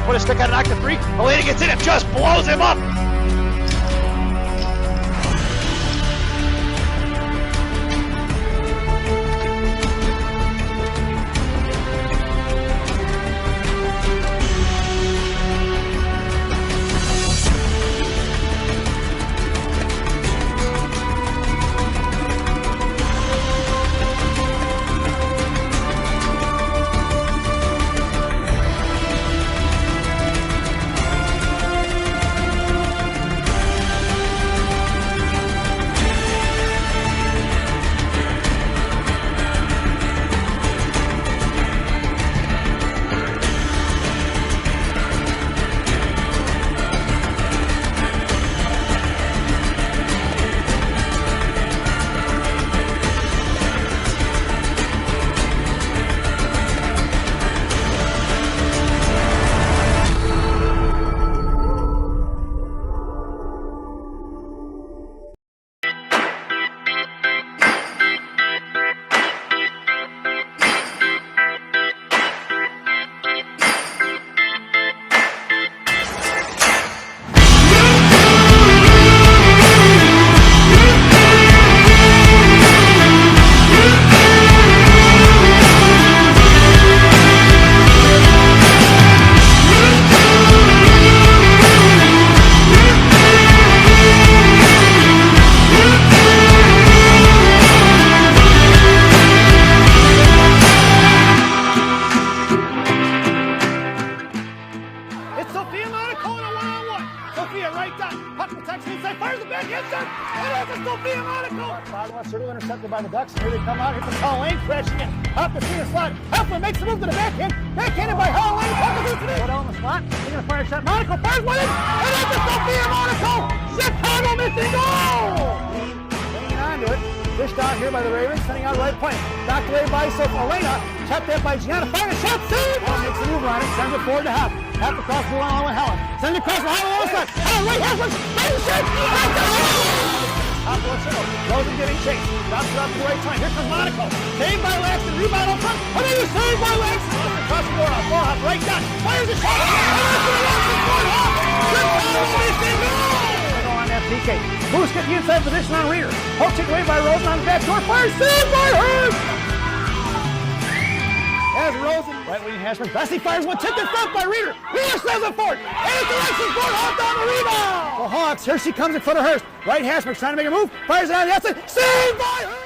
put a stick on an active 3. Elena gets in and just blows him up. Intercepted by the Ducks, and here they come out. Here comes Halloween crashing in. Up the Cena slot. Huffman makes the move to the backhand. Backhanded by Halloween. Puck is into it. On the spot. He's going to fire a shot. Monaco fires one in. And it's a Sophia Monaco. Chicago missing goal. Hanging on to it. Fished out here by the Ravens. Sending out right point. Knocked away by Elena. Chopped there by Gianna. Firing a shot. Save. Makes a move on it. Sends it forward to Huff. Huff across the line with Helen. Sends it across the line on the side. Helen right has one. Fires a shot. Top to Lachino. Rosen getting chased. Drops it off to the right time. Here comes Monaco. Saved by Laxton. Rebound up front. And then he's saved by Laxton. Across the board. Ballhop right down. Fires a shot. On that PK. Moose get the inside position on Reeder. Hook taken away by Rosen on the back door. Fires. Saved by Hurst. As Rosen. Right wing Hashman. Bessie fires one. Tipped in front by Reeder. Reeder says it forward. And it's Alexis Ford. Hawk down the rebound. The Hawks. Here she comes in front of Hurst. Right Hashman trying to make a move. Fires it on the outside. Saved by Hurst.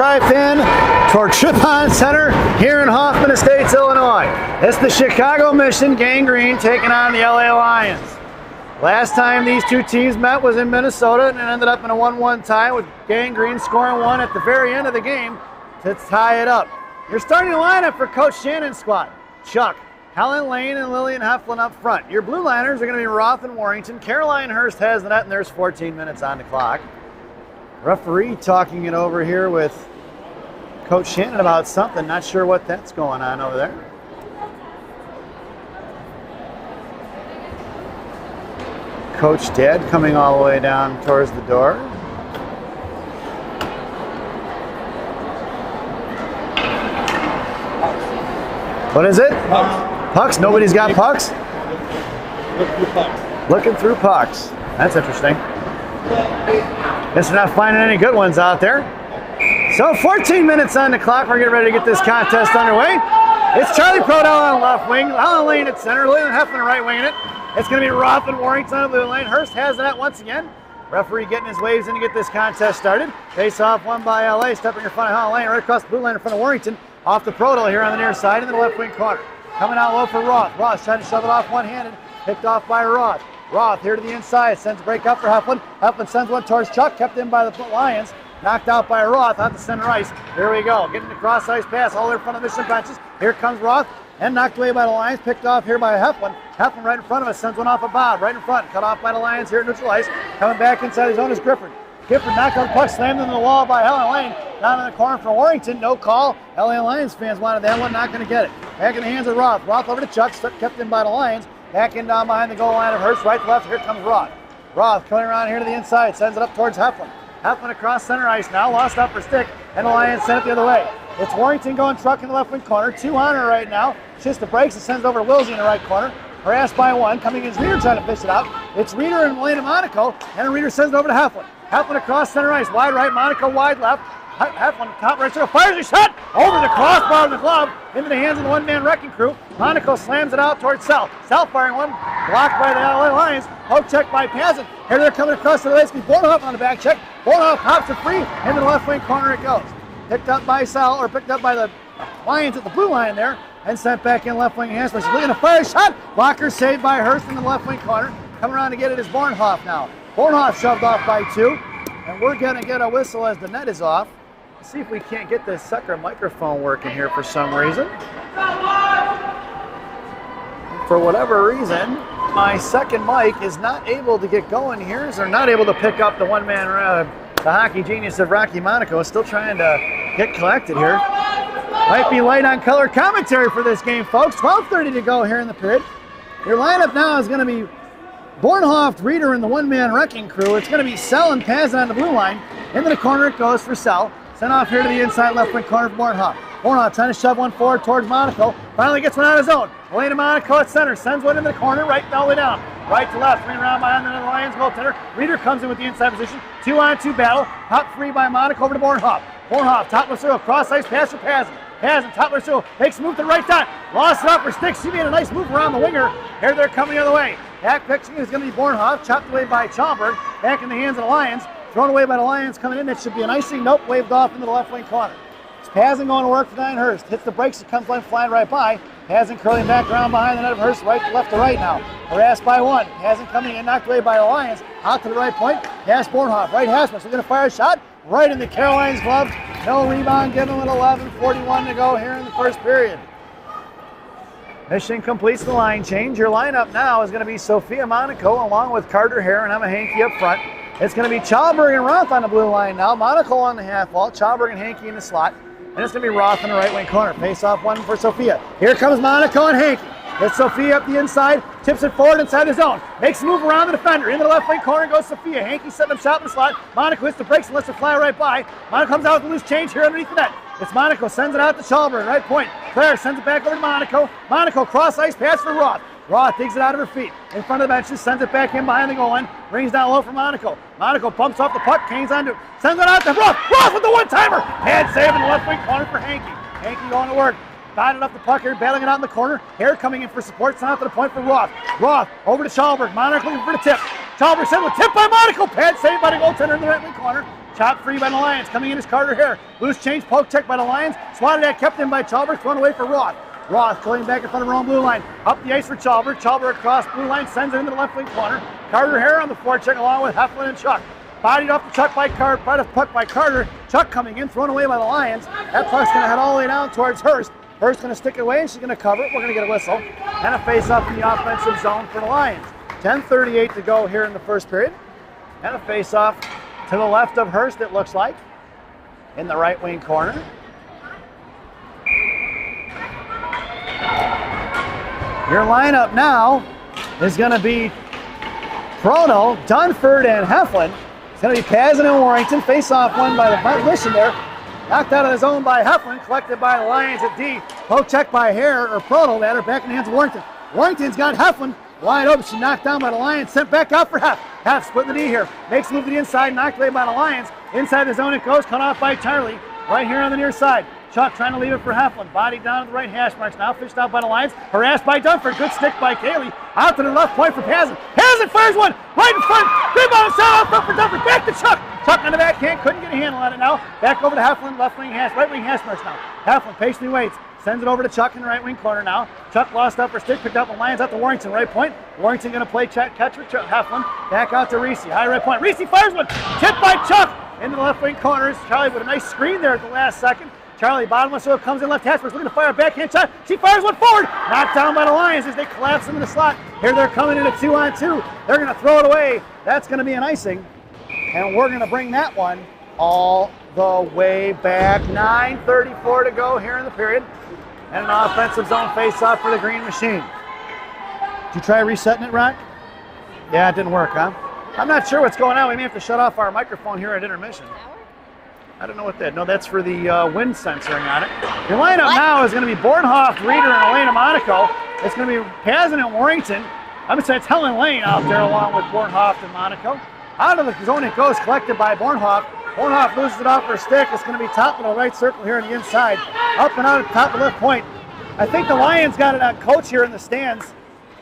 drive-in toward Tripon Center here in Hoffman Estates, Illinois. It's the Chicago Mission Gang Green taking on the LA Lions. Last time these two teams met was in Minnesota and it ended up in a 1-1 tie with Gang Green scoring one at the very end of the game to tie it up. Your starting lineup for Coach Shannon's squad: Chuck, Helen Lane, and Lillian Heflin up front. Your blue liners are going to be Roth and Warrington. Caroline Hurst has the net, and there's 14 minutes on the clock. Referee talking it over here with Coach Shannon about something. Not sure what that's going on over there. Coach Dad coming all the way down towards the door. What is it? Pucks. Pucks? Nobody's got pucks? Looking through pucks. Looking through pucks. That's interesting. Guess we're not finding any good ones out there. So 14 minutes on the clock. We're getting ready to get this contest underway. It's Charlie Prodell on left wing, Helen Lane at center, Lillian Heflin right winging it. It's going to be Roth and Warrington on the blue lane. Hurst has that once again. Referee getting his waves in to get this contest started. Face off won by LA, stepping in front of Helen Lane, right across the blue lane in front of Warrington. Off the Prodell here on the near side in the left wing corner. Coming out low for Roth. Roth trying to shove it off one-handed. Picked off by Roth. Roth here to the inside. Sends a break up for Heflin. Heflin sends one towards Chuck. Kept in by the Lions. Knocked out by Roth on the center ice. Here we go. Getting the cross ice pass all in front of the Mission benches. Here comes Roth. And knocked away by the Lions. Picked off here by Heflin. Heflin right in front of us. Sends one off of Bob. Right in front. Cut off by the Lions here at neutral ice. Coming back inside his own is Gifford. Gifford knocked on the puck. Slammed into the wall by Helen Lane. Down in the corner for Warrington. No call. LA Lions fans wanted that one. Not going to get it. Back in the hands of Roth. Roth over to Chuck. Kept in by the Lions. Back in down behind the goal line of Hurst. Right to left. Here comes Roth. Roth coming around here to the inside. Sends it up towards Heflin. Heflin across center ice now. Lost upper stick. And the Lions sent it the other way. It's Warrington going truck in the left wing corner. 2 on her right now. Shista breaks and sends it over to Wilsey in the right corner. Harassed by one. Coming in is Reeder trying to fish it out. It's Reeder and Elena Monaco. And Reeder sends it over to Heflin. Heflin across center ice. Wide right. Monaco wide left. Heflin top right circle. Fires a shot over the crossbar of the glove. Into the hands of the one-man wrecking crew. Monaco slams it out towards South. South firing one. Blocked by the LA Lions. Poke check by Pazin. Here they're coming across to the basically Bornhoff on the back check. Bornhoff pops it free. Into the left wing corner it goes. Picked up by Sal, or picked up by the Lions at the blue line there. And sent back in left wing hands. She's looking to fire a shot. Blocker saved by Hurst in the left wing corner. Coming around to get it is Bornhoff now. Bornhoff shoved off by 2. And we're going to get a whistle as the net is off. Let's see if we can't get this sucker microphone working here for some reason. For whatever reason, my second mic is not able to get going here. So they're not able to pick up the one-man, the hockey genius of Rocky Monaco. Still trying to get collected here. Might be light on color commentary for this game, folks. 12:30 to go here in the period. Your lineup now is going to be Bornhoff, Reeder, and the one-man wrecking crew. It's going to be Sell and Pazin on the blue line. Into the corner it goes for Sell. Sent off here to the inside left wing corner for Bornhoff. Bornhoff trying to shove one forward towards Monaco. Finally gets one out of his own. Elena Monaco at center. Sends one into the corner, right all the way down. Right to left, 3 around behind the Lions goaltender. Reeder comes in with the inside position. 2-on-2 battle. Top 3 by Monaco over to Bornhoff. Bornhoff, top left circle, cross ice pass for Pazin. Pazin, top left circle, makes a move to the right side. Lost it up for Sticks. She made a nice move around the winger. Here they're coming the other way. Back fixing is going to be Bornhoff, chopped away by Chalmberg. Back in the hands of the Lions. Thrown away by the Lions coming in. That should be an icing. Nope, waved off into the left wing corner. It's Pazin going to work for Diane Hurst. Hits the brakes, it comes flying right by. Pazin curling back around behind the net of Hurst, right left to right now. Harassed by one. Pazin coming in, knocked away by the Lions. Out to the right point. Pass Bornhoff. Right Hasmus. We're going to fire a shot right in the Carolines glove. No rebound given with 11:41 to go here in the first period. Mission completes the line change. Your lineup now is going to be Sophia Monaco along with Carter Hare and Emma Hankey up front. It's going to be Chalberg and Roth on the blue line now. Monaco on the half wall. Chalberg and Hankey in the slot. And it's going to be Roth in the right wing corner. Face off one for Sophia. Here comes Monaco and Hankey. It's Sophia up the inside. Tips it forward inside the zone. Makes a move around the defender. Into the left wing corner goes Sophia. Hankey setting up shot in the slot. Monaco hits the brakes and lets it fly right by. Monaco comes out with a loose change here underneath the net. It's Monaco. Sends it out to Chalberg. Right point. Claire sends it back over to Monaco. Monaco cross ice pass for Roth. Roth digs it out of her feet. In front of the benches, sends it back in behind the goal line. Brings down low for Monaco. Monaco bumps off the puck, canes onto it. Sends it out to Roth. Roth with the one-timer. Pad save in the left wing corner for Hankey. Hankey going to work. Batted up the puck here, battling it out in the corner. Hare coming in for support, sent out to the point for Roth. Roth over to Chalberg. Monaco looking for the tip. Chalberg sent with tip by Monaco. Pad saved by the goaltender in the right wing corner. Chopped free by the Lions. Coming in is Carter Hare. Loose change, poke check by the Lions. Swatted at, kept in by Chalberg. Thrown away for Roth. Roth going back in front of her own blue line. Up the ice for Chalberg. Chalberg across blue line, sends it into the left wing corner. Carter Hare on the forecheck along with Heflin and Chuck. Bodied off the puck by Carter. Chuck coming in, thrown away by the Lions. That puck's going to head all the way down towards Hurst. Hurst going to stick it away, and she's going to cover it. We're going to get a whistle. And a face-off in the offensive zone for the Lions. 10:38 to go here in the first period. And a face-off to the left of Hurst, it looks like, in the right wing corner. Your lineup now is going to be Prono, Dunford, and Heflin. It's going to be Pazin and Warrington. Face-off won by the mission there. Knocked out of the zone by Heflin, collected by the Lions at D. Poke check by Hare, or Prono, batter back in the hands of Warrington. Warrington's got Heflin wide open. She knocked down by the Lions, sent back out for Hef. Hef split the D here. Makes a move to the inside, knocked away by the Lions. Inside the zone it goes, cut off by Charlie. Right here on the near side. Chuck trying to leave it for Heflin. Body down to the right hash marks. Now fished out by the Lions. Harassed by Dunford. Good stick by Kaylee. Out to the left point for Pazin. Pazin fires one right in front. Rebound shot out front for Dunford. Back to Chuck. Chuck on the backhand. Couldn't get a handle on it now. Back over to Heflin. Right wing hash marks now. Heflin patiently waits. Sends it over to Chuck in the right wing corner now. Chuck lost up her stick. Picked up the Lions out to Warrington. Right point. Warrington going to play catch with Heflin. Back out to Reese. High right point. Reese fires one. Tipped by Chuck. Into the left wing corners. Charlie with a nice screen there at the last second. Charlie, bottom whistle, comes in left hash marks, looking to fire a backhand shot. She fires one forward. Knocked down by the Lions as they collapse them in the slot. Here they're coming in a 2-on-2. They're going to throw it away. That's going to be an icing. And we're going to bring that one all the way back. 9:34 to go here in the period. And an offensive zone face-off for the Green Machine. Did you try resetting it, Rock? Yeah, it didn't work, huh? I'm not sure what's going on. We may have to shut off our microphone here at intermission. I don't know what that. No, that's for the wind censoring on it. Your lineup now is going to be Bornhoff, Reeder, and Elena Monaco. It's going to be Pazin and Warrington. I'm going to say it's Helen Lane out there along with Bornhoff and Monaco. Out of the zone it goes, collected by Bornhoff. Bornhoff loses it off her stick. It's going to be top of the right circle here on the inside. Up and out at top of the left point. I think the Lions got it on coach here in the stands.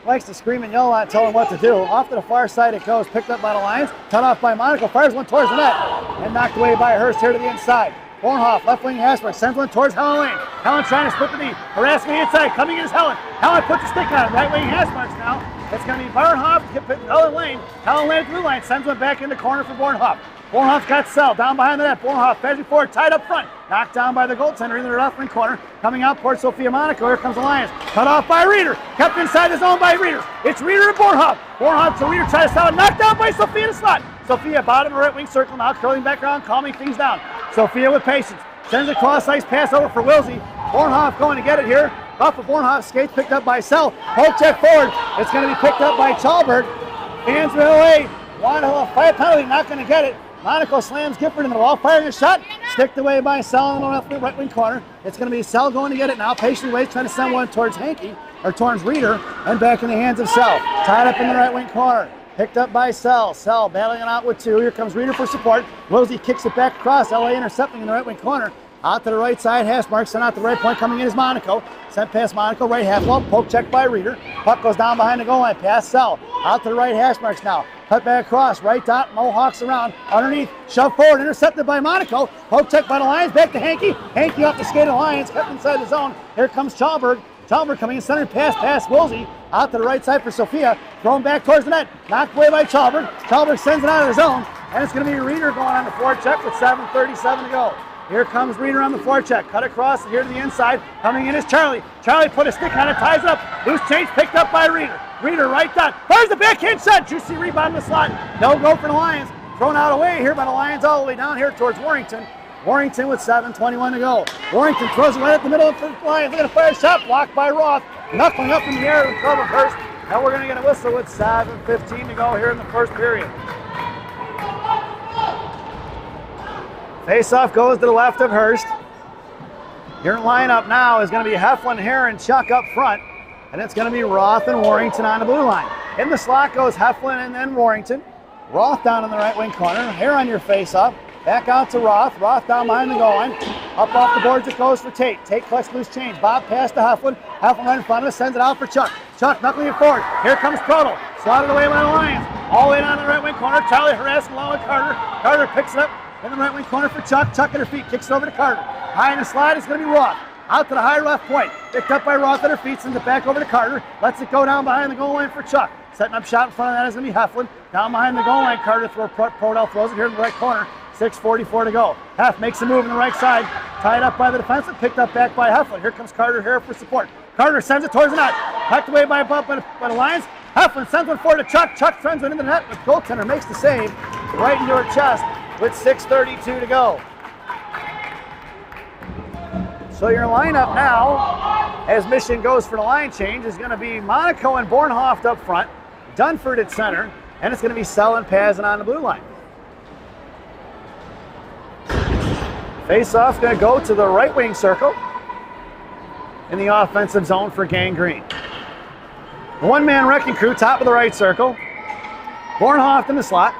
Likes to scream and yell out, tell him what to do. Off to the far side it goes, picked up by the Lions, cut off by Monaco, fires one towards the net, and knocked away by Hurst here to the inside. Bornhoff, left wing Hasbrook, sends one towards Helen Lane. Helen trying to split the knee, harassing the inside, coming in is Helen. Helen puts a stick on it, right wing Hasbrook now. It's going to be Bornhoff, Helen Lane. Helen Lane at the blue line, sends one back in the corner for Bornhoff. Bornhoff's got Sell down behind the net. Bornhoff edging forward, tied up front. Knocked down by the goaltender in the left wing corner. Coming out towards Sophia Monaco. Here comes the Lions. Cut off by Reeder. Kept inside the zone by Reeder. It's Reeder and Bornhoff. Bornhoff to Reeder, tries to sell it. Knocked down by Sophia in the slot. Sophia bottom of the right wing circle now, curling back around, calming things down. Sophia with patience. Sends a cross ice pass over for Wilsey. Bornhoff going to get it here. Off of Bornhoff, skates picked up by Sell. Poke check forward. It's going to be picked up by Chalberg. Hands it away. One five penalty, not going to get it. Monaco slams Gifford in the wall, firing a shot. Sticked away by Sell in the right wing corner. It's going to be Sell going to get it now. Patiently waits, trying to send one towards Hankey, or towards Reeder, and back in the hands of Sell. Tied up in the right wing corner. Picked up by Sell. Sell battling it out with two. Here comes Reeder for support. Wilsey kicks it back across. LA intercepting in the right wing corner. Out to the right side, Hashmark sent out the right point, coming in is Monaco. Sent past Monaco, right half wall, poke check by Reeder. Puck goes down behind the goal line, past Sell. Out to the right, Hashmarks now. Cut back across, right dot, Mohawks around, underneath, shove forward, intercepted by Monaco. Poke check by the Lions, back to Hankey. Hankey off the skate of the Lions, kept inside the zone. Here comes Chalberg. Chalberg coming in center, past Woolsey. Out to the right side for Sophia, thrown back towards the net. Knocked away by Chalberg. Chalberg sends it out of the zone, and it's going to be Reeder going on the forecheck with 7:37 to go. Here comes Reeder on the forecheck. Cut across here to the inside. Coming in is Charlie. Charlie put a stick on it, ties it up. Loose change picked up by Reeder. Reeder right dot. Fires the backhand shot. Juicy rebound in the slot. No go for the Lions. Thrown out away here by the Lions all the way down here towards Warrington. Warrington with 7:21 to go. Warrington throws it right at the middle of the Lions. They're going to fire a shot. Blocked by Roth. Knuckling up in the air to cover first. Now we're going to get a whistle with 7:15 to go here in the first period. Face-off goes to the left of Hurst. Your lineup now is going to be Heflin, Hare, and Chuck up front. And it's going to be Roth and Warrington on the blue line. In the slot goes Heflin and then Warrington. Roth down in the right wing corner. Hare on your face-off. Back out to Roth. Roth down behind the goal line. Up off the boards it goes for Tate. Tate collects loose change. Bob pass to Heflin. Heflin right in front of us. Sends it out for Chuck. Chuck knuckling it forward. Here comes Proto. Slotted away by the Lions. All the way down in the right wing corner. Charlie harassing along with Carter. Carter picks it up. In the right wing corner for Chuck. Chuck at her feet, kicks it over to Carter. High in the slide, it's going to be Roth. Out to the high left point. Picked up by Roth at her feet, sends it back over to Carter. Lets it go down behind the goal line for Chuck. Setting up shot in front of that is going to be Heflin. Down behind the goal line, Carter Prodell throws it here in the right corner. 6:44 to go. Heff makes a move on the right side. Tied up by the defenseman, picked up back by Heflin. Here comes Carter here for support. Carter sends it towards the net. Tucked away by the Lions. Heflin sends one forward to Chuck. Chuck sends one into the net, but the goaltender makes the save right into her chest with 6:32 to go. So your lineup now, as Michigan goes for the line change, is going to be Monaco and Bornhoft up front, Dunford at center, and it's going to be Sell and Pazin on the blue line. Face-off going to go to the right wing circle in the offensive zone for Gang Green. The one-man wrecking crew, top of the right circle. Bornhoft in the slot.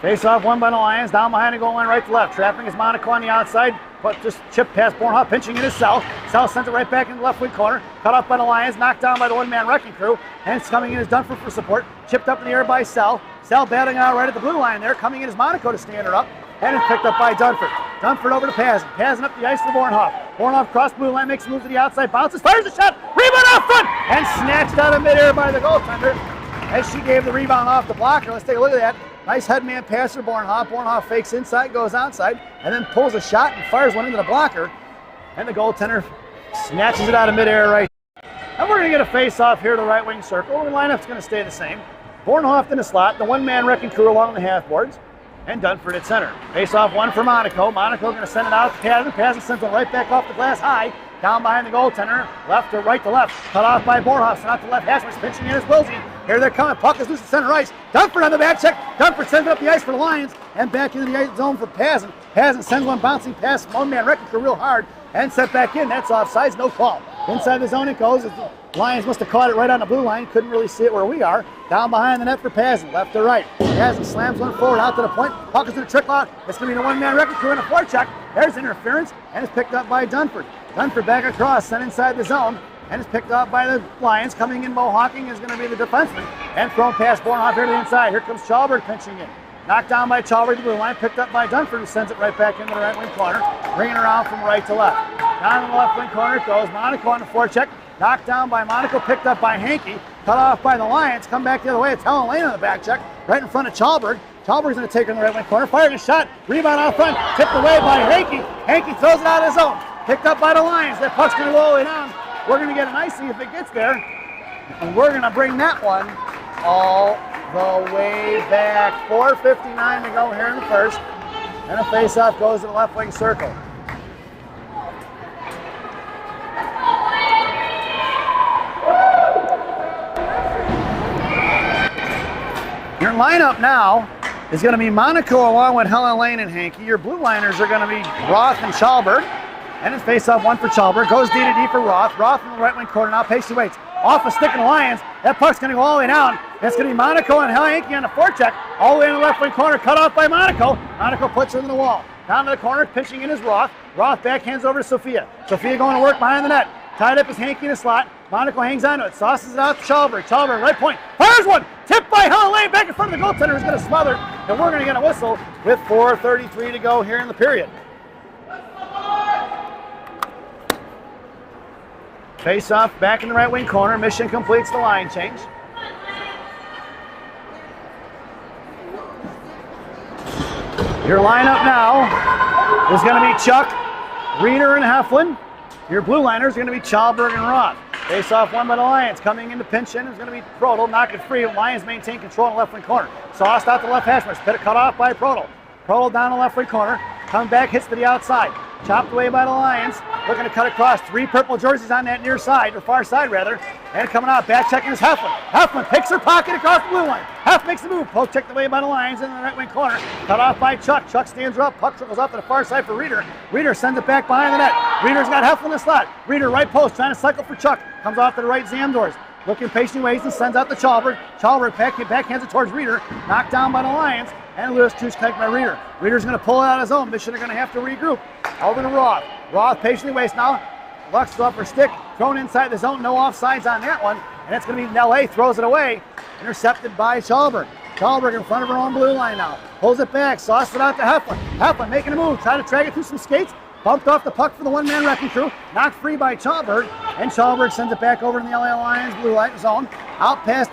Face-off won by the Lions, down behind the goal line, right to left. Trapping is Monaco on the outside, but just chipped past Bornhoft, pinching in his Sell. Sell sends it right back in the left wing corner. Cut off by the Lions, knocked down by the one-man wrecking crew. Hence coming in is Dunford for support. Chipped up in the air by Sell. Sell battling out right at the blue line there. Coming in is Monaco to stand her up. And it's picked up by Dunford. Dunford over to Pazin. Pazin up the ice for Bornhoft. Bornhoft cross blue line, makes a move to the outside, bounces, fires a shot, rebound out front, and snatched out of midair by the goaltender as she gave the rebound off the blocker. Let's take a look at that. Nice headman pass for Bornhoft. Bornhoft fakes inside, goes outside, and then pulls a shot and fires one into the blocker. And the goaltender snatches it out of midair right. And we're going to get a face-off here to the right wing circle. The lineup's going to stay the same. Bornhoft in the slot, the one-man wrecking crew along the half boards, and Dunford at center. Face-off one for Monaco. Monaco going to send it out to Pazin. Pazin sends it right back off the glass high, down behind the goaltender, left to right to left. Cut off by Bornhoft, sent out to left. Hashman's pinching in his Wilson. Here they're coming. Puck is loose at center ice. Dunford on the back check. Dunford sends it up the ice for the Lions and back into the ice zone for Pazin. Pazin sends one bouncing past one-man wrecking crew real hard and set back in. That's offsides, no call. Inside the zone it goes. The Lions must have caught it right on the blue line. Couldn't really see it where we are. Down behind the net for Pazin, left to right. Pazin slams one forward out to the point. Puck is going to trickle out. It's going to be the one-man wrecking crew in a forecheck. There's interference, and it's picked up by Dunford. Dunford back across, sent inside the zone, and it's picked up by the Lions. Coming in, Mohawking is going to be the defenseman, and thrown past Bornhoft here to the inside. Here comes Chalberg pinching in. Knocked down by Chalberg, the blue line, picked up by Dunford, who sends it right back into the right wing corner, bringing around from right to left. Down in the left wing corner it goes. Monaco on the forecheck. Knocked down by Monaco, picked up by Hankey, cut off by the Lions, come back the other way. It's Helen Lane on the back check, right in front of Chalberg. Chalberg's going to take her in the right wing corner, firing a shot, rebound out front, tipped away by Hankey. Hankey throws it out of his zone, picked up by the Lions. That puck's going to go all the way down. We're going to get an icy if it gets there, and we're going to bring that one all the way back. 4:59 to go here in the first, and a face-off goes to the left wing circle. Your lineup now is going to be Monaco along with Helen Lane and Hankey. Your blue liners are going to be Roth and Chalberg. And it's face-off one for Chalberg. Goes D-to-D for Roth. Roth in the right wing corner now. Patiently waits. Off a stick of the Lions. That puck's going to go all the way down. It's going to be Monaco and Hankey on the forecheck. All the way in the left wing corner. Cut off by Monaco. Monaco puts her in the wall. Down to the corner. Pitching in is Roth. Roth backhands over to Sophia. Sophia going to work behind the net. Tied up is Hankey in the slot. Monaco hangs onto it. Sauces it out to Chalberg. Chalberg, right point. Fires one. Tipped by Helen Lane. Back in front of the goaltender who's going to smother. And we're going to get a whistle with 4:33 to go here in the period. Face off back in the right wing corner. Michigan completes the line change. Your lineup now is going to be Chuck, Reeder, and Heflin. Your blue liners are going to be Chalberg and Roth. Face off one by the Lions. Coming in to pinch in is going to be Prodell. Knock it free. Lions maintain control in the left wing corner. Sauced out the left hash marks. Cut off by Prodell. Prodell down the left wing corner. Coming back, hits to the outside. Chopped away by the Lions. Looking to cut across. 3 purple jerseys on that near side, or far side rather. And coming out, back checking is Heflin. Heflin picks her pocket across the blue line. Heff makes the move. Poke checked away by the Lions in the right wing corner. Cut off by Chuck. Chuck stands her up. Puck trickles off to the far side for Reeder. Reeder sends it back behind the net. Reeder's got Heflin in the slot. Reeder right post, trying to cycle for Chuck. Comes off to the right Zamdors. Looking patiently waits and sends out the Chalberg. Chalberg backhands it towards Reeder. Knocked down by the Lions. And Lewis Tuchek by Reeder. Reeder's going to pull it out of his own. Michigan are going to have to regroup. Over to Roth. Roth patiently waits now. Lux off her stick. Thrown inside the zone. No offsides on that one. And it's going to be LA. Throws it away. Intercepted by Chalberg. Schalberg in front of her own blue line now. Pulls it back, sauces it out to Heflin. Heflin making a move, trying to drag it through some skates. Bumped off the puck for the one-man wrecking crew. Knocked free by Schalberg. And Schalberg sends it back over to the LA Lions blue line zone. Out past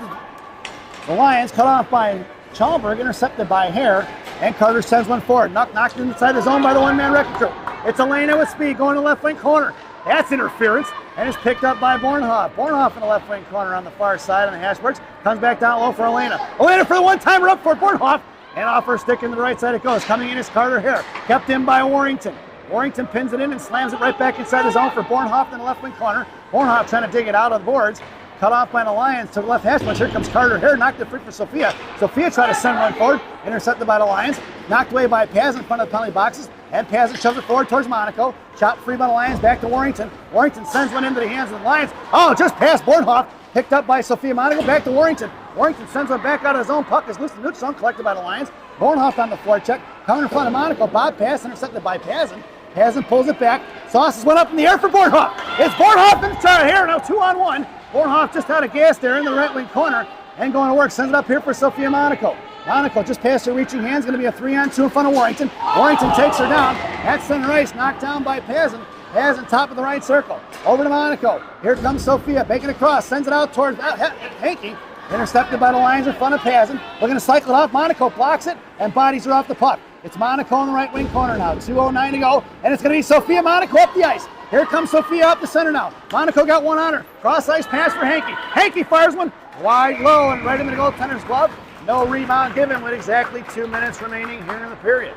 the Lions, cut off by Schalberg, intercepted by Hare. And Carter sends one forward. Knocked inside the zone by the one-man wrecking crew. It's Elena with speed going to the left wing corner. That's interference. And it's picked up by Bornhoff. Bornhoff in the left wing corner on the far side on the hash marks. Comes back down low for Elena. Elena for the one-timer up for Bornhoff. And off her stick in the right side it goes. Coming in is Carter Hare. Kept in by Warrington. Warrington pins it in and slams it right back inside the zone for Bornhoff in the left wing corner. Bornhoff trying to dig it out of the boards. Cut off by the Lions to the left hash marks. Here comes Carter Hare. Knocked it free for Sophia. Sophia tried to send one forward. Intercepted by the Lions. Knocked away by Paz in front of the penalty boxes. And Paz shoves it forward towards Monaco. Chopped free by the Lions. Back to Warrington. Warrington sends one into the hands of the Lions. Oh, just past Bornhoff. Picked up by Sophia Monaco. Back to Warrington. Warrington sends one back out of his own. Puck is loose in the neutral zone. Collected by the Lions. Bornhoff on the forecheck. Coming in front of Monaco. Bob pass intercepted by Pazin. Pazin pulls it back. Sauces went up in the air for Bornhoff. It's Bornhoff and Charlie Hare now 2-on-1. Bornhoff just out of gas there in the right wing corner and going to work. Sends it up here for Sophia Monaco. Monaco just past her reaching hands. Going to be a 3-on-2 in front of Warrington. Warrington takes her down. At center ice, knocked down by Pazin. Pazin top of the right circle. Over to Monaco. Here comes Sophia. Making a cross. Sends it out towards Hanky. Intercepted by the Lions in front of Pazin. We're going to cycle it off. Monaco blocks it and bodies her off the puck. It's Monaco in the right wing corner now. 2:09 to go. And it's going to be Sophia Monaco up the ice. Here comes Sophia up the center now. Monaco got one on her. Cross ice pass for Hanky. Hanky fires one wide low and right into the goaltender's glove. No rebound given with exactly 2 minutes remaining here in the period.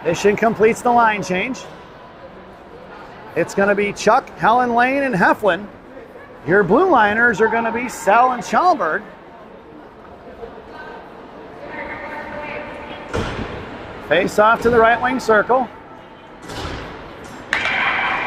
Mission completes the line change. It's going to be Chuck, Helen Lane, and Heflin. Your blue liners are going to be Sell and Schalberg. Face off to the right wing circle.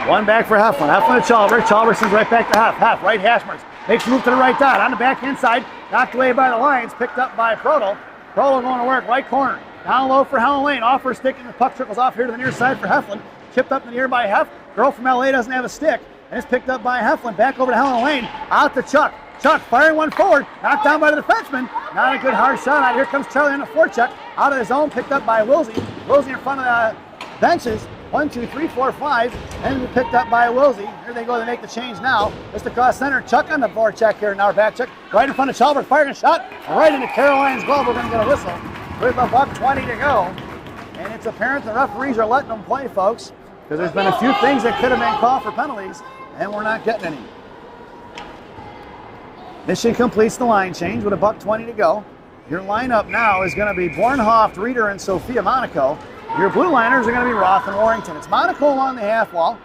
One back for Heflin. Heflin to Schalberg. Schalberg sends right back to Hef. Right hash marks. Makes a move to the right dot. On the backhand side. Knocked away by the Lions. Picked up by Prodel. Prodel going to work. Right corner. Down low for Helen Lane. Off her stick and the puck trickles off here to the near side for Heflin. Chipped up in the air by Hef. Girl from LA doesn't have a stick. And it's picked up by Heflin. Back over to Helen Lane. Out to Chuck. Chuck firing one forward. Knocked down by the defenseman. Not a good hard shot out. Here comes Charlie on the forecheck. Out of his own. Picked up by Wilsey. Wilsey in front of the benches. 1, 2, 3, 4, 5. And picked up by Wilsey. Here they go. They make the change now. Just across center. Chuck on the forecheck here. Now back check. Right in front of Schalberg. Firing a shot. Right into Caroline's glove. We're going to get a whistle. With $1:20 to go. And it's apparent the referees are letting them play, folks. Because there's been a few things that could have been called for penalties. And we're not getting any. Mission completes the line change with $1:20 to go. Your lineup now is going to be Bornhoff, Reeder, and Sophia Monaco. Your blue liners are going to be Roth and Warrington. It's Monaco along the half wall.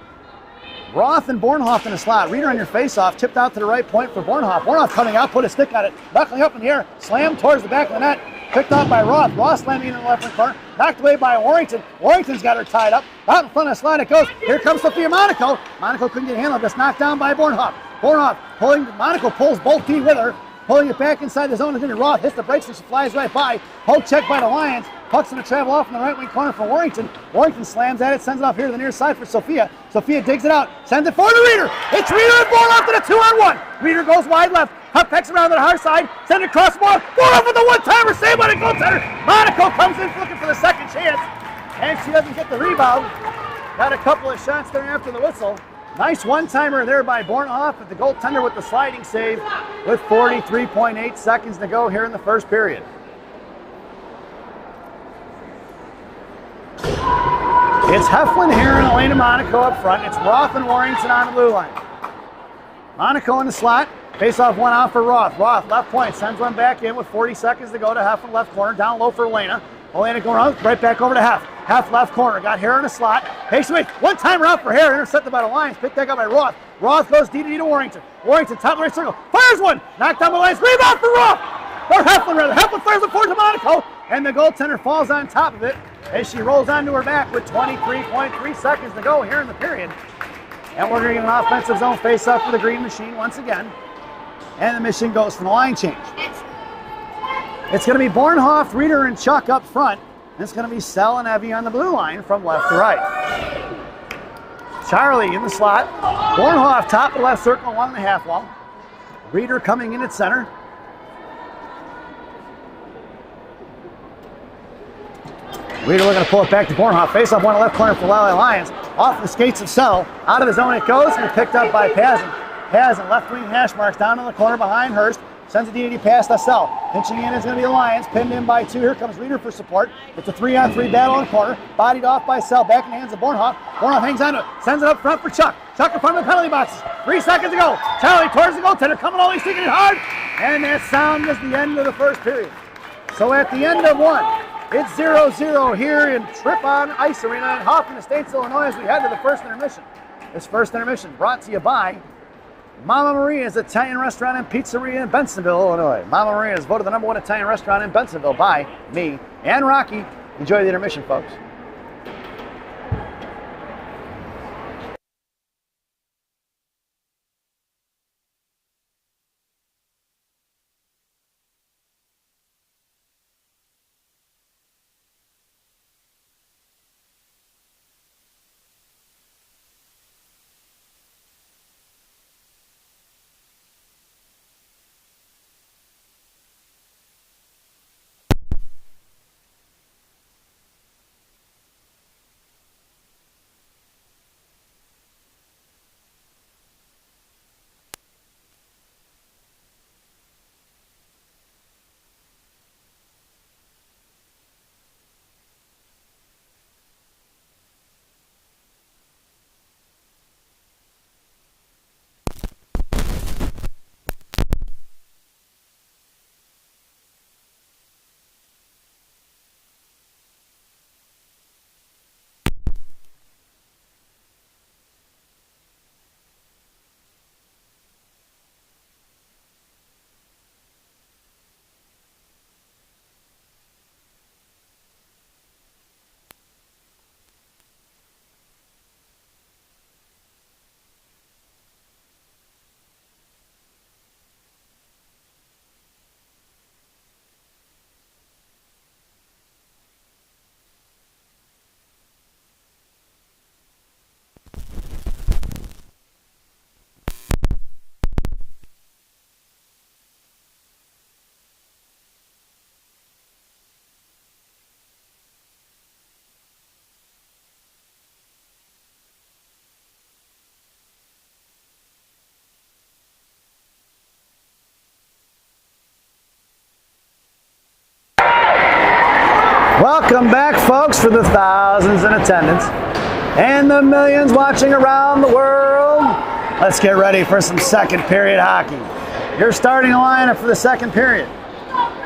Roth and Bornhoff in the slot. Reeder on your face-off, tipped out to the right point for Bornhoff. Bornhoff coming out, put a stick on it, knuckling up in the air, slammed towards the back of the net. Picked off by Roth. Roth slamming in the left wing corner. Knocked away by Warrington. Warrington's got her tied up. Out in front of the slot it goes. Here comes Sophia Monaco. Monaco couldn't get a handle of this. Knocked down by Bornhoff. Bornhoff pulling. Monaco pulls both feet with her. Pulling it back inside the zone. And Roth hits the brakes and she flies right by. Poke check by the Lions. Puck's going to travel off in the right wing corner for Warrington. Warrington slams at it. Sends it off here to the near side for Sophia. Sophia digs it out. Sends it forward to Reeder. It's Reeder and Bornhoff to the 2-on-1. Reeder goes wide left. Huck pecks around to the hard side, send it across the ball. Bornhoff with the one-timer, save by the goaltender. Monaco comes in looking for the second chance, and she doesn't get the rebound. Got a couple of shots there after the whistle. Nice one-timer there by Bornhoff, but the goaltender with the sliding save with 43.8 seconds to go here in the first period. It's Heflin here and Elena Monaco up front. It's Roth and Warrington on the blue line. Monaco in the slot. Face off one out for Roth. Roth, left point, sends one back in with 40 seconds to go to Hef in left corner. Down low for Elena. Elena going out, right back over to Hef. Hef left corner, got Hare in the slot. Patiently, one-timer out for Hare, intercepted by the Lions, picked back up by Roth. Roth goes DD to Warrington. Warrington, top right circle, fires one, knocked down by the Lions, rebound for Roth! Or Heflin rather. Heflin fires it forward to Monaco, and the goaltender falls on top of it as she rolls onto her back with 23.3 seconds to go here in the period. And we're going to get an offensive zone face-off for the Green Machine once again. And the mission goes for the line change. It's going to be Bornhoff, Reeder, and Chuck up front. And it's going to be Sell and Evie on the blue line from left to right. Charlie in the slot. Bornhoff top of the left circle along the half wall. Reeder coming in at center. Reeder looking to pull it back to Bornhoff. Face off one left corner for Lally Lions. Off the skates of Sell. Out of the zone it goes and picked up by Pazin. Pazin, left wing hash marks down in the corner behind Hurst. Sends a DD pass to Sell. Pinching in is going to be the Lions. Pinned in by 2. Here comes Reeder for support. It's a 3-on-3 battle in the corner. Bodied off by Sell. Back in the hands of Bornhoff. Bornhoff hangs on to it. Sends it up front for Chuck. Chuck in front of the penalty boxes. 3 seconds to go. Charlie towards the goaltender. Coming all, he's sticking it hard. And that sound is the end of the first period. So at the end of one, it's 0-0 here in Trip on Ice Arena in Hoffman Estates, Illinois, as we head to the first intermission. This first intermission brought to you by Mama Maria's Italian Restaurant and Pizzeria in Bensenville, Illinois. Mama Maria is voted the #1 Italian restaurant in Bensenville by me and Rocky. Enjoy the intermission, folks. Welcome back, folks, for the thousands in attendance and the millions watching around the world. Let's get ready for some second period hockey. Your starting lineup for the second period: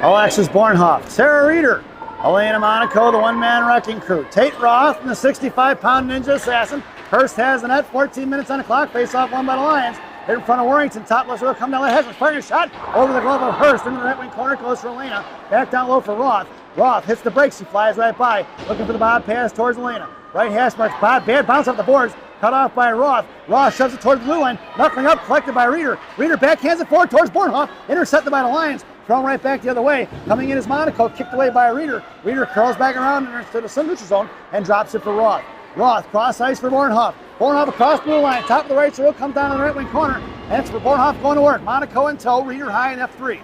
Alexis Bornhoff, Sarah Reeder, Elena Monaco, the one-man wrecking crew, Tate Roth, and the 65-pound ninja assassin. Hurst has the net, 14 minutes on the clock, face-off won by the Lions. Hit in front of Warrington, top left will come down, Hesman firing a shot over the glove of Hurst into the right wing corner, goes for Elena, back down low for Roth. Roth hits the brakes, he flies right by, looking for the bob pass towards Elena. Right hash marks, bob, bad bounce off the boards, cut off by Roth. Roth shoves it towards the blue line, knuckling up, collected by Reeder. Reeder backhands it forward towards Bornhoff, intercepted by the Lions, thrown right back the other way. Coming in is Monaco, kicked away by Reeder. Reeder curls back around into the neutral zone and drops it for Roth. Roth, cross ice for Bornhoff. Bornhoff across blue line, top of the right circle, comes down to the right wing corner, and it's for Bornhoff going to work. Monaco in tow, Reeder high in F3.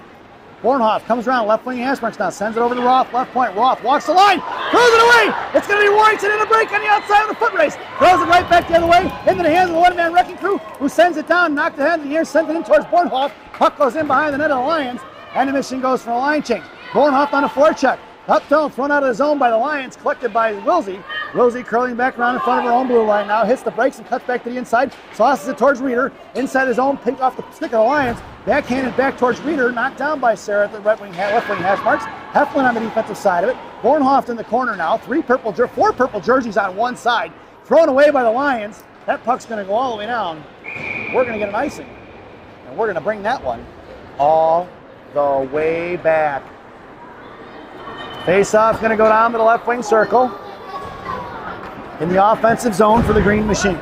Bornhoff comes around, left wing hash marks now, sends it over to Roth, left point. Roth walks the line, throws it away. It's going to be Warrington in a break on the outside of the foot race. Throws it right back the other way, into the hands of the one-man wrecking crew, who sends it down, knocked the head in the air, sends it in towards Bornhoff. Puck goes in behind the net of the Lions, and the mission goes for a line change. Bornhoff on a forecheck. Upfield, thrown out of the zone by the Lions, collected by Wilsey. Wilsey curling back around in front of her own blue line now, hits the brakes and cuts back to the inside, sauces it towards Reeder. Inside the zone, picked off the stick of the Lions, backhanded back towards Reeder, knocked down by Sarah at the left wing hash marks. Heflin on the defensive side of it. Bornhoff in the corner now, four purple jerseys on one side, thrown away by the Lions. That puck's going to go all the way down. We're going to get an icing, and we're going to bring that one all the way back. Face-off going to go down to the left wing circle in the offensive zone for the Green Machine.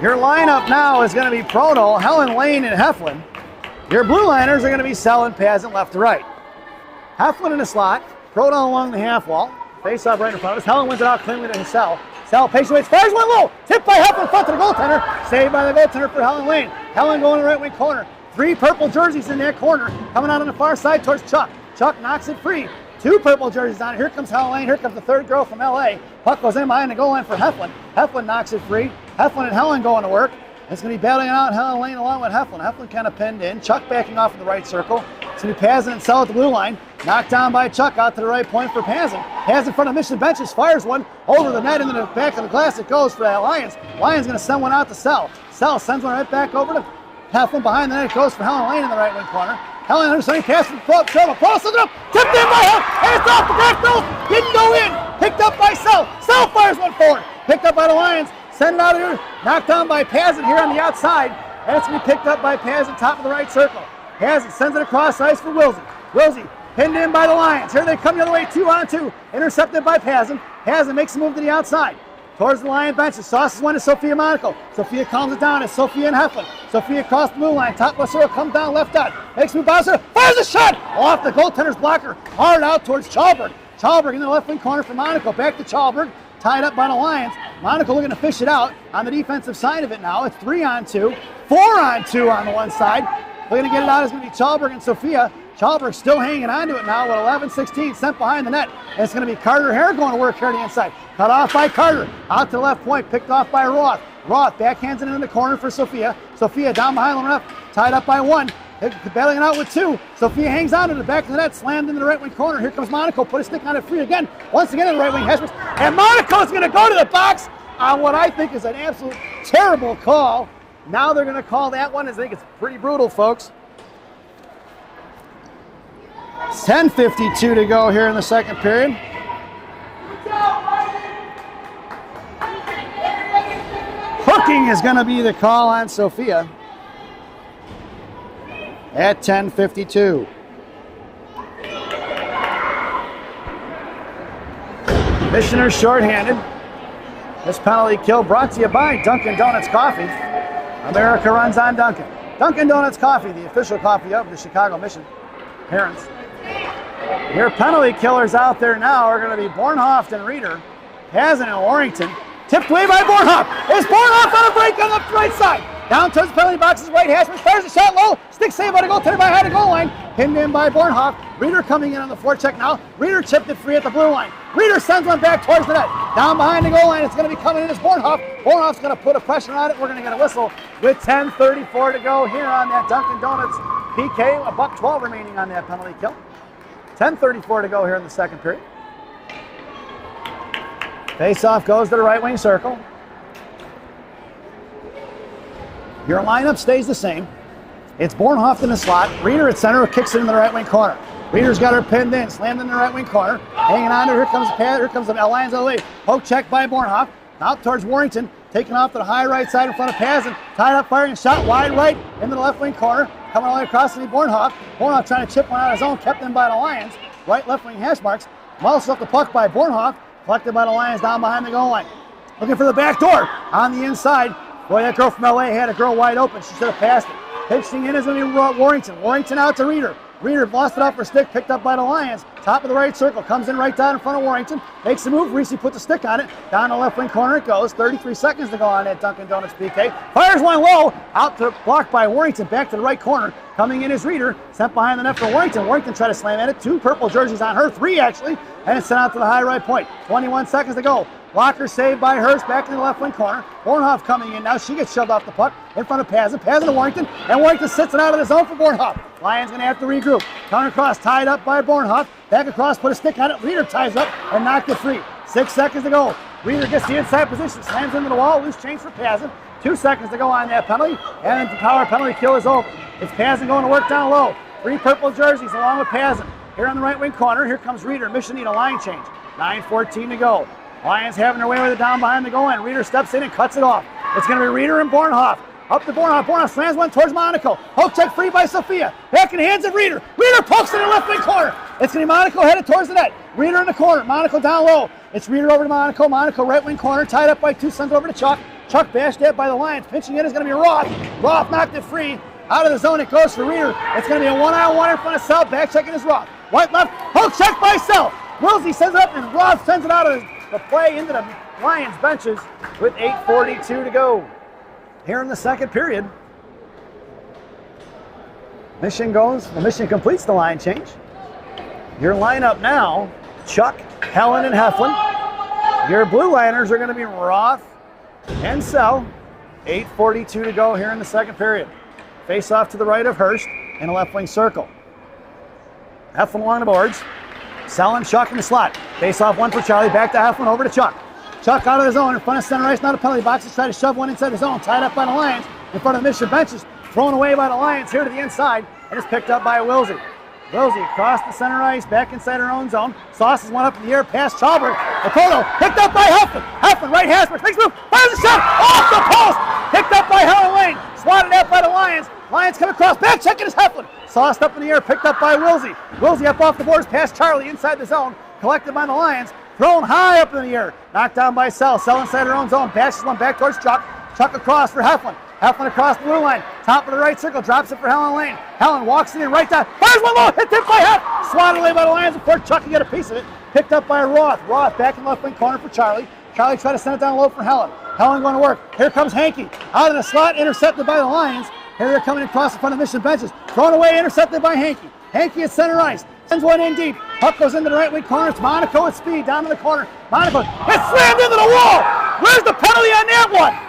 Your lineup now is going to be Prono, Helen, Lane, and Heflin. Your blue liners are going to be Sell and Pazin left to right. Heflin in the slot, Prono along the half wall. Face-off right in front of us. Helen wins it out cleanly to Sell. Sell patiently waits, fires one low, tipped by Heflin, front to the goaltender, saved by the goaltender for Helen Lane. Helen going to the right wing corner. 3 purple jerseys in that corner, coming out on the far side towards Chuck. Chuck knocks it free. Two purple jerseys on it. Here comes Helen Lane. Here comes the third girl from LA. Puck goes in behind the goal line for Heflin. Heflin knocks it free. Heflin and Helen going to work. It's going to be battling out Helen Lane along with Heflin. Heflin kind of pinned in. Chuck backing off in the right circle. It's going to be Pazin and Sell at the blue line. Knocked down by Chuck out to the right point for Pazin. Pazin in front of Mission benches. Fires one over the net into the back of the glass. It goes for that Lions. Lions going to send one out to Sell. Sell sends one right back over to Heflin behind the net. It goes for Helen Lane in the right wing corner. Helen understanding pass from Trouble. Paul sends it up. Tipped in by Helen. And it's off the back nose. Didn't go in. Picked up by Sell. Sell fires one forward. Picked up by the Lions. Send it out of here. Knocked down by Pazin here on the outside. And it's going to be picked up by Pazin, top of the right circle. Pazin sends it across ice for Wilsey. Wilsey pinned in by the Lions. Here they come the other way, 2-on-2. Intercepted by Pazin. Pazin makes a move to the outside. Towards the Lion bench. Sauces one to Sophia Monaco. Sophia calms it down. It's Sophia and Heflin. Sophia across the blue line. Top left circle. Comes down left dot. Makes a move. Bouncer. Fires a shot. Off the goaltender's blocker. Hard out towards Chalberg. Chalberg in the left wing corner for Monaco. Back to Chalberg. Tied up by the Lions. Monaco looking to fish it out on the defensive side of it now. It's 3-on-2. 4-on-2 on the one side. Looking to get it out is going to be Chalberg and Sophia. Chalberg still hanging on to it now with 11-16 sent behind the net. And it's going to be Carter Hare going to work here on the inside. Cut off by Carter. Out to the left point. Picked off by Roth. Roth backhands it in the corner for Sophia. Sophia down behind the left. Tied up by one. Battling it out with two. Sophia hangs on to the back of the net. Slammed into the right wing corner. Here comes Monaco. Put a stick on it free again. Once again in the right wing. Hesperus. And Monaco's going to go to the box on what I think is an absolute terrible call. Now they're going to call that one. I think it's pretty brutal, folks. 10:52 to go here in the second period. Hooking is going to be the call on Sophia at 10:52. Missioner shorthanded. This penalty kill brought to you by Dunkin' Donuts Coffee. America runs on Dunkin'. Dunkin' Donuts Coffee, the official coffee of the Chicago Mission Parents. Your penalty killers out there now are going to be Bornhoft and Reeder. Pazin and Warrington. Tipped away by Bornhoft. It's Bornhoft on a break on the right side. Down towards the penalty box's right. Hashman fires a shot low. Stick saved by the goaltender behind the goal line. Pinned in by Bornhoft. Reeder coming in on the forecheck now. Reeder chipped it free at the blue line. Reeder sends one back towards the net. Down behind the goal line. It's going to be coming in as Bornhoft. Bornhoft's going to put a pressure on it. We're going to get a whistle with 10:34 to go here on that Dunkin' Donuts PK. $1:12 remaining on that penalty kill. 10:34 to go here in the second period. Face-off goes to the right wing circle. Your lineup stays the same. It's Bornhoft in the slot. Reeder at center kicks it in the right wing corner. Reeder's got her pinned in, slammed in the right wing corner. Hanging on to her. Here comes the Lions on the way. Poke check by Bornhoft. Out towards Warrington. Taking off to the high right side in front of Pazin. Tied up, firing a shot wide right into the left wing corner. Coming all the way across to the Bornhoft. Bornhoft trying to chip one out of his own. Kept in by the Lions. Right left wing hash marks. Muddles up the puck by Bornhoft. Collected by the Lions down behind the goal line. Looking for the back door on the inside. Boy, that girl from LA had a girl wide open. She should have passed it. Pitching in is going to be Warrington. Warrington out to Reeder. Reeder lost it off her stick, picked up by the Lions. Top of the right circle, comes in right down in front of Warrington. Makes the move, Reese puts a stick on it. Down the left wing corner it goes. 33 seconds to go on that Dunkin' Donuts PK. Fires one low, out to blocked by Warrington, back to the right corner. Coming in is Reeder, sent behind the net for Warrington. Warrington tried to slam at it. 2 purple jerseys on her, 3 actually. And it's sent out to the high right point. 21 seconds to go. Blocker saved by Hurst back in the left wing corner. Bornhoft coming in now. She gets shoved off the puck in front of Pazin. Pazin to Warrington. And Warrington sits it out of the zone for Bornhoft. Lions going to have to regroup. Counter cross tied up by Bornhoft. Back across, put a stick on it. Reeder ties up and knocked it free. 6 seconds to go. Reeder gets the inside position. Slams into the wall. Loose change for Pazin. 2 seconds to go on that penalty. And the power penalty kill is over. It's Pazin going to work down low. 3 purple jerseys along with Pazin. Here on the right wing corner. Here comes Reeder. Mission need a line change. 9:14 to go. Lions having their way with it down behind the goal line. Reeder steps in and cuts it off. It's going to be Reeder and Bornhoft. Up to Bornhoft. Bornhoft slams one towards Monaco. Poke check free by Sophia. Back in the hands of Reeder. Reeder pokes in the left wing corner. It's going to be Monaco headed towards the net. Reeder in the corner. Monaco down low. It's Reeder over to Monaco. Monaco right wing corner. Tied up by 2. Sends over to Chuck. Chuck bashed at by the Lions. Pinching in is going to be Roth. Roth knocked it free. Out of the zone it goes for Reeder. It's going to be a 1-on-1 in front of Sell. Back checking is Roth. White left. Poke check by Sell. Wilsey sends it up and Roth sends it out of the play into the Lions benches with 8:42 to go here in the second period. Mission completes the line change. Your lineup now, Chuck, Helen, and Heflin. Your blue liners are going to be Roth and Sell. 8:42 to go here in the second period. Face off to the right of Hurst in a left wing circle. Heflin along the boards. Sell and Chuck in the slot. Face off one for Charlie. Back to Heflin, over to Chuck. Chuck out of the zone in front of center ice, not a penalty box. He's trying to shove one inside the zone. Tied up by the Lions in front of the Michigan benches. Thrown away by the Lions here to the inside. And it's picked up by Wilsey. Wilsey across the center ice, back inside her own zone. Sauces one up in the air, past Chalberg. Makoto picked up by Heflin. Heflin, right Hasbrook, makes a move, fires a shot, off the post. Picked up by Helen Lane. Swatted out by the Lions. Lions come across, back checking his Heflin. Sauced up in the air, picked up by Wilsey. Wilsey up off the boards, past Charlie inside the zone. Collected by the Lions. Thrown high up in the air. Knocked down by Sell. Sell inside her own zone. Bashes one back towards Chuck. Chuck across for Heflin. Heflin across the blue line. Top of the right circle. Drops it for Helen Lane. Helen walks it in right down. Fires one low. Hit by Hef. Swatted away by the Lions before Chuck can get a piece of it. Picked up by Roth. Roth back in the left wing corner for Charlie. Charlie tried to send it down low for Helen. Helen going to work. Here comes Hankey. Out of the slot. Intercepted by the Lions. Here they're coming across in front of Mission benches. Thrown away. Intercepted by Hankey. Hankey at center ice. Sends one in deep. Puck goes into the right wing corner. It's Monaco at speed. Down to the corner. Monaco. It's slammed into the wall. Where's the penalty on that one?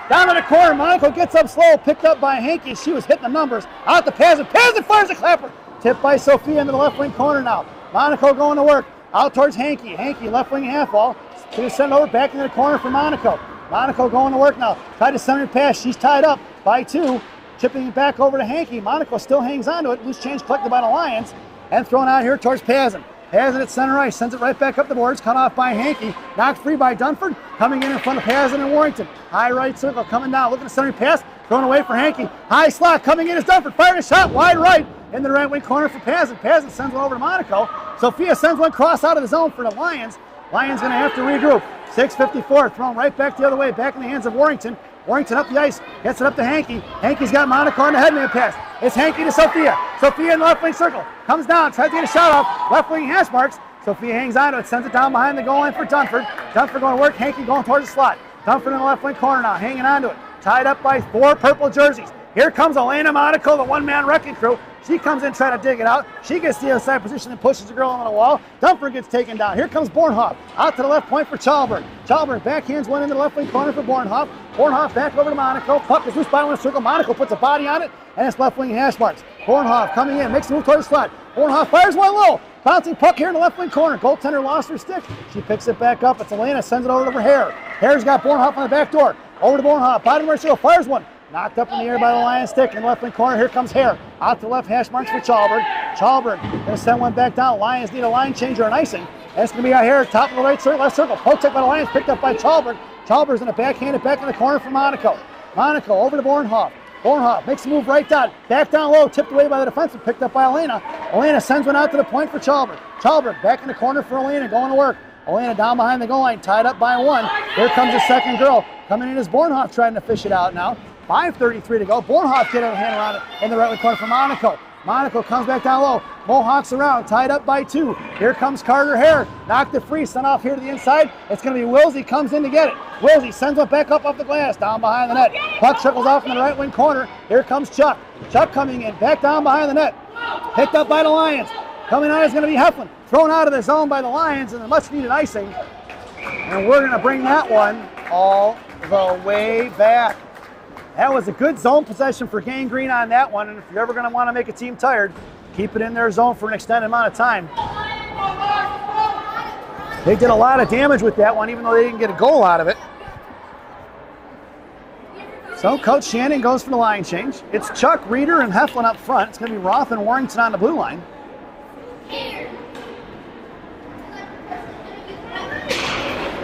Down to the corner. Monaco gets up slow. Picked up by Hankey. She was hitting the numbers. Out to Pazin. Pazin fires a clapper. Tipped by Sophia into the left wing corner now. Monaco going to work. Out towards Hankey. Hankey left wing half wall. She was sent over back into the corner for Monaco. Monaco going to work now. Tried to send her pass. She's tied up by two. Chipping it back over to Hankey. Monaco still hangs on to it. Loose change collected by the Lions. And thrown out here towards Pazin. Pazin at center ice. Sends it right back up the boards. Cut off by Hankey. Knocked free by Dunford. Coming in front of Pazin and Warrington. High right circle coming down. Looking at the center pass. Thrown away for Hankey. High slot coming in is Dunford. Firing a shot wide right. In the right wing corner for Pazin. Pazin sends one over to Monaco. Sophia sends one cross out of the zone for the Lions. Lions going to have to regroup. 6:54. Thrown right back the other way. Back in the hands of Warrington. Warrington up the ice, gets it up to Hankey. Hankey's got Monaco on the headman pass. It's Hankey to Sophia. Sophia in the left wing circle. Comes down, tries to get a shot off. Left wing hash marks. Sophia hangs on to it, sends it down behind the goal line for Dunford. Dunford going to work, Hankey going towards the slot. Dunford in the left wing corner now, hanging on to it. Tied up by 4 purple jerseys. Here comes Elena Monaco, the one-man wrecking crew. She comes in trying to dig it out. She gets the outside position and pushes the girl on the wall. Dunford gets taken down. Here comes Bornhoff. Out to the left point for Chalberg. Chalberg backhands one into the left wing corner for Bornhoff. Bornhoff back over to Monaco. Puck is loose by one circle. Monaco puts a body on it, and it's left wing hash marks. Bornhoff coming in, makes a move toward the slot. Bornhoff fires one low. Bouncing puck here in the left wing corner. Goaltender lost her stick. She picks it back up. It's Elena, sends it over to Hare. Hare's got Bornhoff on the back door. Over to Bornhoff. Bottom right circle, fires one. Knocked up in the air by the Lions stick in the left wing corner. Here comes Hare. Out to the left hash marks for Chalberg. Chalberg going to send one back down. Lions need a line change or an icing. And it's going to be out here, top of the right circle, left circle. Poke check by the Lions, picked up by Chalberg. Chalberg's going to backhand it back in the corner for Monaco. Monaco over to Bornhoff. Bornhoff makes a move right down. Back down low, tipped away by the defenseman, picked up by Elena. Elena sends one out to the point for Chalberg. Chalberg back in the corner for Elena, going to work. Elena down behind the goal line, tied up by one. Here comes the second girl. Coming in is Bornhoff trying to fish it out now. 5:33 to go. Bornhoff getting a hand around it in the right wing corner for Monaco. Monaco comes back down low. Mohawks around, tied up by 2. Here comes Carter Hare. Knocked it free, sent off here to the inside. It's going to be Wilsey, comes in to get it. Wilsey sends one back up off the glass, down behind the net. Puck trickles off in the right wing corner. Here comes Chuck. Chuck coming in, back down behind the net. Picked up by the Lions. Coming out is going to be Heflin. Thrown out of the zone by the Lions, and a much-needed icing. And we're going to bring that one all the way back. That was a good zone possession for Gang Green on that one, and if you're ever going to want to make a team tired, keep it in their zone for an extended amount of time. They did a lot of damage with that one, even though they didn't get a goal out of it. So Coach Shannon goes for the line change. It's Chuck, Reeder, and Heflin up front. It's going to be Roth and Warrington on the blue line.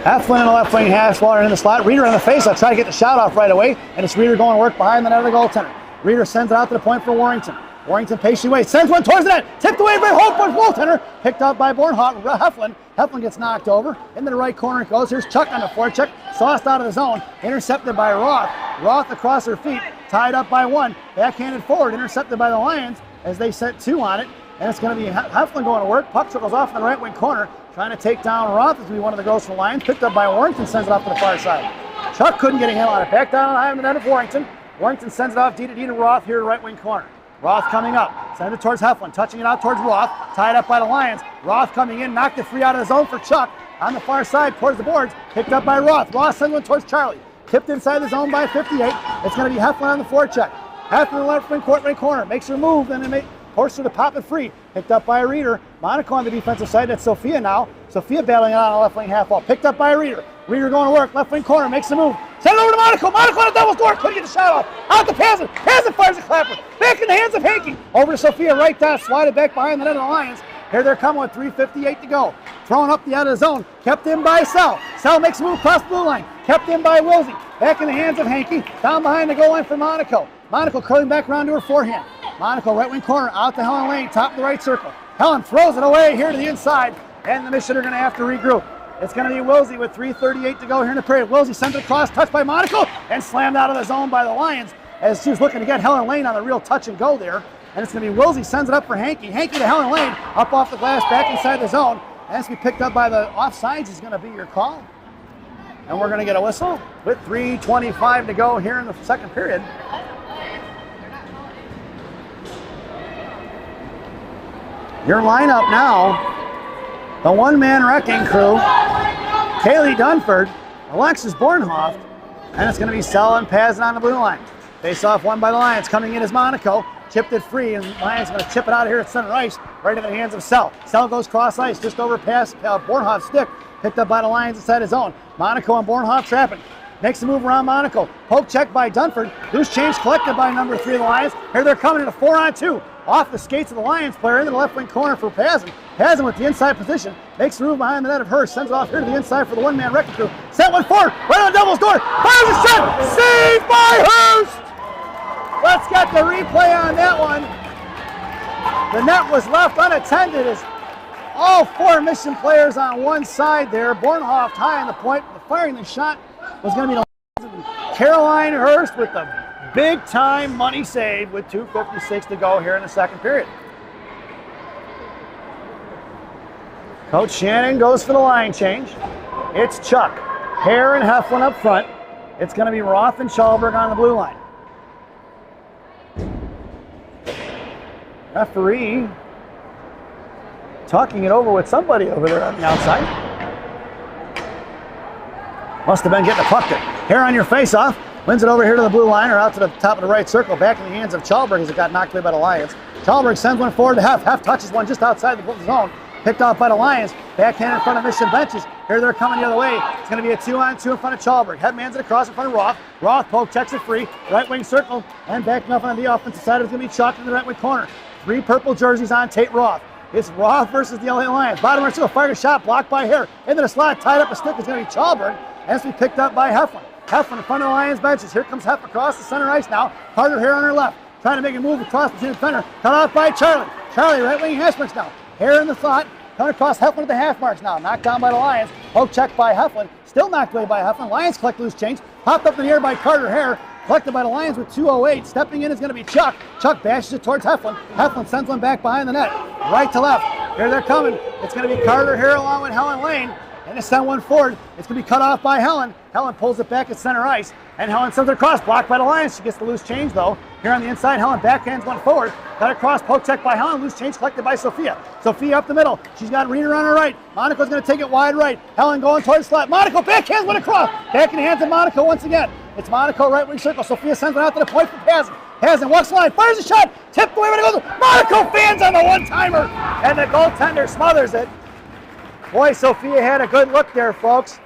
Heflin in the left wing, Hasswaller in the slot. Reeder in the face. I'll try to get the shot off right away. And it's Reeder going to work behind the net of the goaltender. Reeder sends it out to the point for Warrington. Warrington patiently waits. Sends one towards the net. Tipped away by Holtwood's goaltender. Picked up by Bornhoff. Heflin. Heflin gets knocked over. Into the right corner it goes. Here's Chuck on the forecheck. Sauced out of the zone. Intercepted by Roth. Roth across her feet. Tied up by 1. Backhanded forward. Intercepted by the Lions as they set 2 on it. And it's going to be Heflin going to work. Puck trickles off in the right wing corner. Trying to take down Roth. It's going to be one of the goals for the Lions. Picked up by Warrington. Sends it off to the far side. Chuck couldn't get a handle on it. Back down high on the net of Warrington. Warrington sends it off D to Roth here, right wing corner. Roth coming up. Send it towards Heflin. Touching it out towards Roth. Tied up by the Lions. Roth coming in. Knocked it free out of the zone for Chuck. On the far side towards the boards. Picked up by Roth. Roth sends one towards Charlie. Tipped inside the zone by 58. It's going to be Heflin on the forecheck. Heflin left wing court right corner. Makes her move. Then it forces her to pop it free. Picked up by Reeder. Monaco on the defensive side. That's Sophia now. Sophia battling out on the left wing half ball. Picked up by Reeder. Reeder going to work. Left wing corner. Makes the move. Send it over to Monaco. Monaco on the double door. Couldn't get the shot off. Out to Pazin. Pazin fires a clapper. Back in the hands of Hankey. Over to Sophia. Right dot. Slided back behind the net of the Lions. Here they're coming with 3:58 to go. Throwing up the out of the zone. Kept in by Sell. Sell makes a move across the blue line. Kept in by Wilsey. Back in the hands of Hankey. Down behind the goal line for Monaco. Monaco curling back around to her forehand. Monaco right wing corner. Out to Helen Lane. Top of the right circle. Helen throws it away here to the inside. And the Mission are going to have to regroup. It's going to be Wilsey with 3:38 to go here in the period. Wilsey sends it across, touched by Monaco, and slammed out of the zone by the Lions as she was looking to get Helen Lane on the real touch and go there. And it's going to be Wilsey sends it up for Hankey. Hankey to Helen Lane, up off the glass, back inside the zone. And it's going to be picked up by the offsides is going to be your call. And we're going to get a whistle with 3:25 to go here in the second period. Your lineup now. The one-man wrecking crew, Kaylee Dunford, Alexis Bornhoft, and it's going to be Sell and Pazin on the blue line. Face-off won by the Lions. Coming in is Monaco. Chipped it free, and the Lions going to chip it out of here at center ice, right into the hands of Sell. Sell goes cross ice, just over past Bornhoft's stick. Picked up by the Lions inside his zone. Monaco and Bornhoft trapping. Makes the move around Monaco. Poke check by Dunford. Loose change collected by number 3 of the Lions. Here they're coming in a 4-on-2. Off the skates of the Lions player into the left wing corner for Pazin. Pazin with the inside position. Makes the move behind the net of Hurst. Sends it off here to the inside for the one-man wrecking crew. Set one forward. Right on the Devil's door. Fires a shot. Saved by Hurst. Let's get the replay on that one. The net was left unattended as all 4 Mission players on one side there. Bornhoft high on the point. The firing the shot was going to be the Caroline Hurst with the big time money save with 2:56 to go here in the second period. Coach Shannon goes for the line change. It's Chuck, Hare and Heflin up front. It's going to be Roth and Chalberg on the blue line. Referee talking it over with somebody over there on the outside. Must have been getting a puck there. Hare on your face-off. Wins it over here to the blue line or out to the top of the right circle. Back in the hands of Chalberg as it got knocked away by the Lions. Chalberg sends one forward to Hef. Hef touches one just outside the zone. Picked off by the Lions. Backhand in front of Mission benches. Here they're coming the other way. It's going to be a 2-on-2 in front of Chalberg. Headmans it across in front of Roth. Roth poke checks it free. Right wing circle. And backing up on the offensive side is going to be Chuck in the right wing corner. 3 purple jerseys on Tate Roth. It's Roth versus the LA Lions. Bottom right circle. Fired a shot. Blocked by Hare. Into the slot. Tied up a stick is going to be Chalberg. Has to be picked up by Heflin. Heflin in front of the Lions benches. Here comes Hef across the center ice now. Carter Hare on her left. Trying to make a move across between the defender. Cut off by Charlie. Charlie right wing hash marks now. Hare in the slot. Coming across Heflin at the half marks now. Knocked down by the Lions. Poke check by Heflin. Still knocked away by Heflin. Lions collect loose change. Popped up in the air by Carter Hare. Collected by the Lions with 2:08. Stepping in is going to be Chuck. Chuck bashes it towards Heflin. Heflin sends one back behind the net. Right to left. Here they're coming. It's going to be Carter Hare along with Helen Lane. And they send one forward. It's going to be cut off by Helen. Helen pulls it back at center ice. And Helen sends it across. Blocked by the Lions. She gets the loose change though. Here on the inside, Helen backhands one forward. Got across. Poke check by Helen. Loose change collected by Sophia. Sophia up the middle. She's got Reeder on her right. Monaco's going to take it wide right. Helen going towards the slot. Monaco backhands one across. Back in the hands of Monaco once again. It's Monaco right wing circle. Sophia sends it out to the point for Pazin. Pazin walks the line. Fires a shot. Tipped away when it goes. Monaco fans on the one-timer. And the goaltender smothers it. Boy, Sophia had a good look there, folks.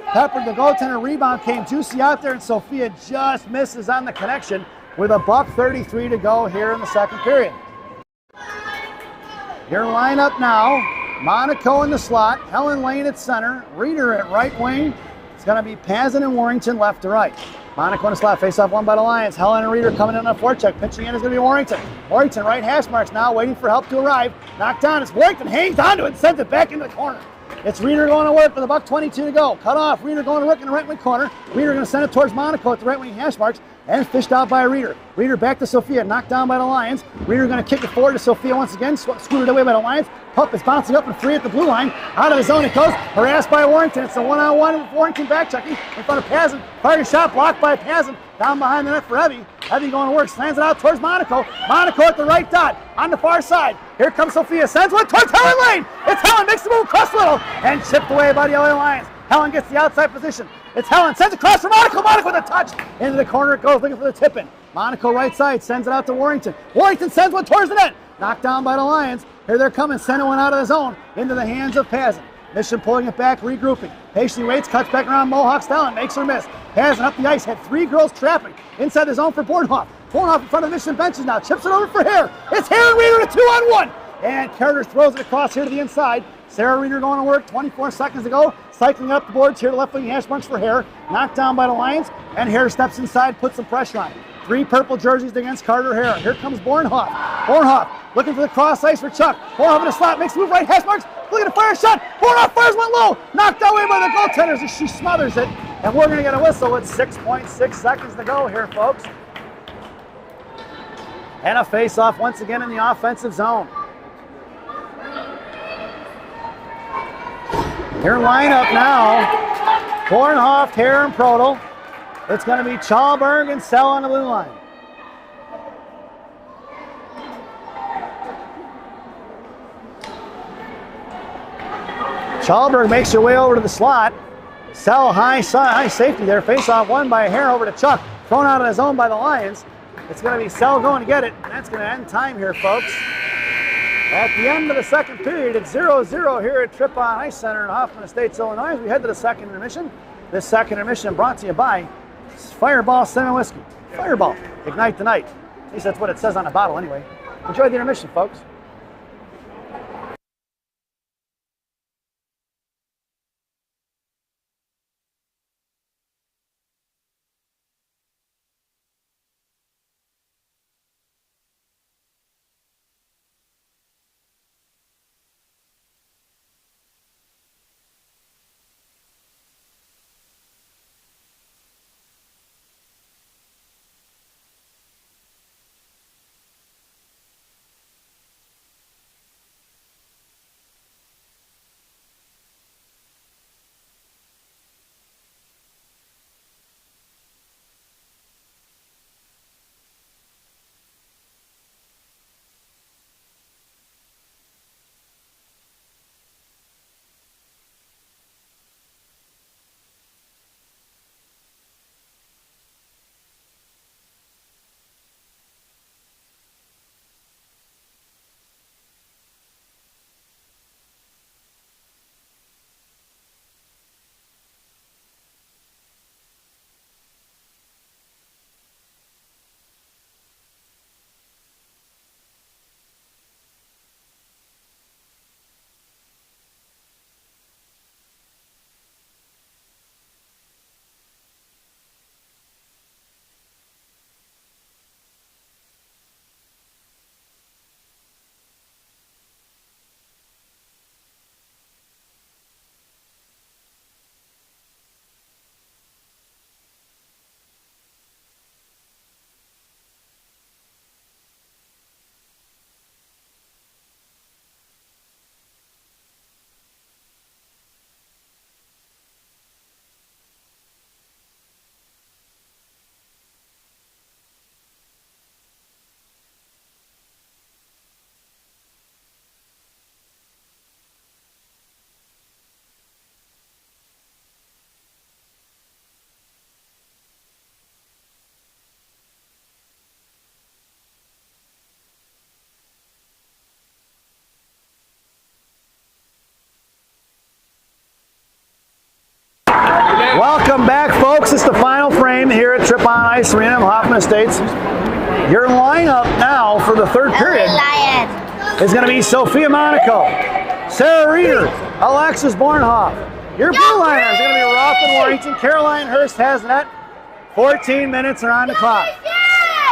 Peppered the goaltender. Rebound came juicy out there, and Sophia just misses on the connection with $1:33 to go here in the second period. Your lineup now. Monaco in the slot. Helen Lane at center. Reeder at right wing. It's going to be Pazin and Warrington left to right. Monaco in the slot. Face-off won by the Lions. Helen and Reeder coming in on a forecheck. Pitching in is going to be Warrington. Warrington right hash marks now, waiting for help to arrive. Knocked down. It's Warrington. Hangs onto it and sends it back into the corner. It's Reeder going to work with $1:22 to go. Cut off. Reeder going to work in the right wing corner. Reeder going to send it towards Monaco at the right wing hash marks. And fished out by Reeder. Reeder back to Sophia. Knocked down by the Lions. Reeder going to kick it forward to Sophia once again. Scooted away by the Lions. Puck is bouncing up and free at the blue line. Out of the zone it goes. Harassed by Warrington. It's a 1-on-1 with Warrington back checking in front of Pazin. Fired a shot blocked by Pazin. Down behind the net for Evie. Heavy going to work, slams it out towards Monaco. Monaco at the right dot, on the far side. Here comes Sophia, sends one towards Helen Lane. It's Helen, makes the move across the middle, and chipped away by the LA Lions. Helen gets the outside position. It's Helen, sends across for Monaco. Monaco with a touch. Into the corner it goes, looking for the tip-in. Monaco right side, sends it out to Warrington. Warrington sends one towards the net. Knocked down by the Lions. Here they're coming, sending one out of the zone into the hands of Pazin. Mission pulling it back, regrouping. Patiently waits, cuts back around Mohawk style and makes her miss. Pazin up the ice, had 3 girls trapping inside the zone for Bornhoff. Bornhoff in front of the Mission benches now, chips it over for Hare. It's Hare and Reeder, a 2-on-1. And Carter throws it across here to the inside. Sarah Reeder going to work, 24 seconds to go. Cycling up the boards here to left wing hash marks for Hare. Knocked down by the Lions, and Hare steps inside, puts some pressure on it. 3 purple jerseys against Carter Hare. Here comes Bornhoff. Bornhoff looking for the cross ice for Chuck. Bornhoff in a slot, makes a move right, hash marks, looking to fire a shot. Bornhoff fires one low, knocked away by the goaltenders as she smothers it. And we're going to get a whistle with 6.6 seconds to go here, folks. And a face-off once again in the offensive zone. Your lineup now, Bornhoff, Hare, and Prodel. It's going to be Chalberg and Sell on the blue line. Chalberg makes her way over to the slot. Sell high safety there. Face-off won by Hare over to Chuck. Thrown out of the zone by the Lions. It's going to be Sell going to get it. And that's going to end time here, folks. At the end of the second period, it's 0-0 here at Trip On Ice Center in Hoffman Estates, Illinois. We head to the second intermission. This second intermission brought to you by Fireball Cinnamon Whiskey. Fireball, ignite the night. At least that's what it says on the bottle anyway. Enjoy the intermission, folks. Welcome back, folks. It's the final frame here at Trip On Ice Arena in Hoffman Estates. Your lineup now for the third period is going to be Sophia Monaco, Sarah Reeder, Alexis Bornhoff. Your blue liner is going to be Roth and Warrington. Caroline Hurst has net. 14 minutes are on the clock.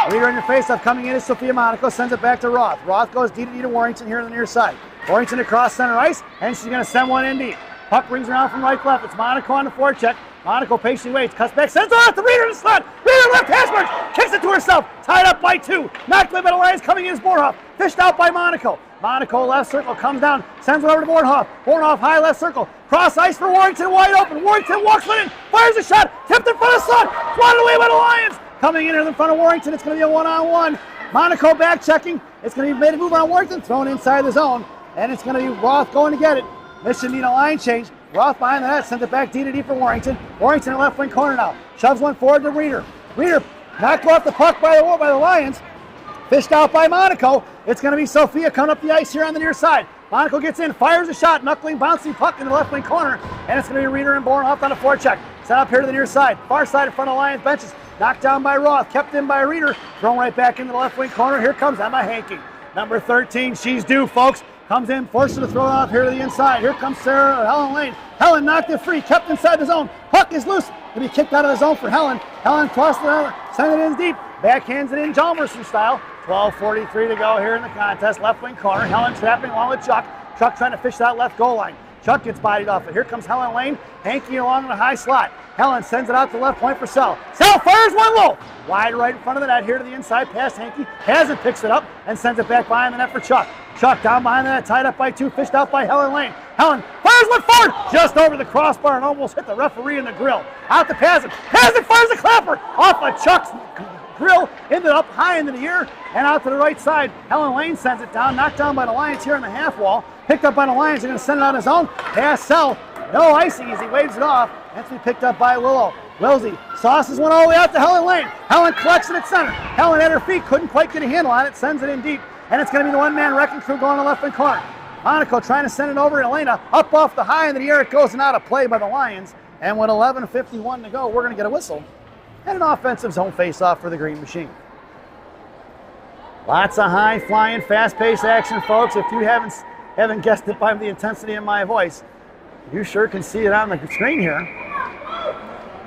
Reeder in your face-off coming in is Sophia Monaco, sends it back to Roth. Roth goes D to Warrington here on the near side. Warrington across center ice, and she's going to send one in deep. Puck rings around from right to left. It's Monaco on the forecheck. Monaco patiently waits, cuts back, sends it off to Reeder in the slot. Reeder left hash mark, kicks it to herself, tied up by 2. Knocked away by the Lions, coming in is Bornhoff. Fished out by Monaco. Monaco left circle, comes down, sends it over to Bornhoff. Bornhoff high left circle, cross ice for Warrington, wide open. Warrington walks one in, fires a shot, tipped in front of the slot, swatted away by the Lions. coming in front of Warrington. It's going to be a one-on-one. Monaco back checking. It's going to be made a move on Warrington, thrown inside the zone, and it's going to be Roth going to get it. Mission need a line change. Roth behind the net, sends it back D for Warrington. Warrington in left wing corner now. Shoves one forward to Reeder. Reeder knocked off the puck by the Lions. Fished out by Monaco. It's going to be Sophia coming up the ice here on the near side. Monaco gets in, fires a shot, knuckling, bouncing puck in the left wing corner, and it's going to be Reeder and Bornhoff on a forecheck. Set up here to the near side, far side in front of Lions benches. Knocked down by Roth, kept in by Reeder, thrown right back into the left wing corner. Here comes Emma Hankey. Number 13, she's due, folks. Comes in, forced to throw it off here to the inside. Here comes Helen Lane. Helen knocked it free, kept inside the zone. Puck is loose. It'll be kicked out of the zone for Helen. Helen tossed it out, sent it in deep. Backhands it in Jalmerson style. 12:43 to go here in the contest. Left wing corner. Helen trapping along with Chuck. Chuck trying to fish that left goal line. Chuck gets bodied off it. Here comes Helen Lane. Hankey along in the high slot. Helen sends it out to left point for Sell. Sell fires one low. Wide right in front of the net here to the inside. Past Hankey. Hasn't picks it up and sends it back behind the net for Chuck. Chuck down behind the net. Tied up by two. Fished out by Helen Lane. Helen fires one forward. Just over the crossbar and almost hit the referee in the grill. Out to Pazin. Pazin fires a clapper off of Chuck's grill. Ended up high into the air and out to the right side. Helen Lane sends it down. Knocked down by the Lions here on the half wall. Picked up by the Lions. They're going to send it on his own. Pass Sell. No icing as he waves it off. That's to be picked up by Willow. Wilsey sauces one all the way out to Helen Lane. Helen collects it at center. Helen at her feet couldn't quite get a handle on it. Sends it in deep. And it's going to be the one-man wrecking crew going to left wing corner. Monaco trying to send it over to Elena. Up off the high into the air. It goes and out of play by the Lions. And with 11:51 to go, we're going to get a whistle and an offensive zone face-off for the Green Machine. Lots of high-flying, fast-paced action, folks. If you haven't guessed it by the intensity of my voice, you sure can see it on the screen here.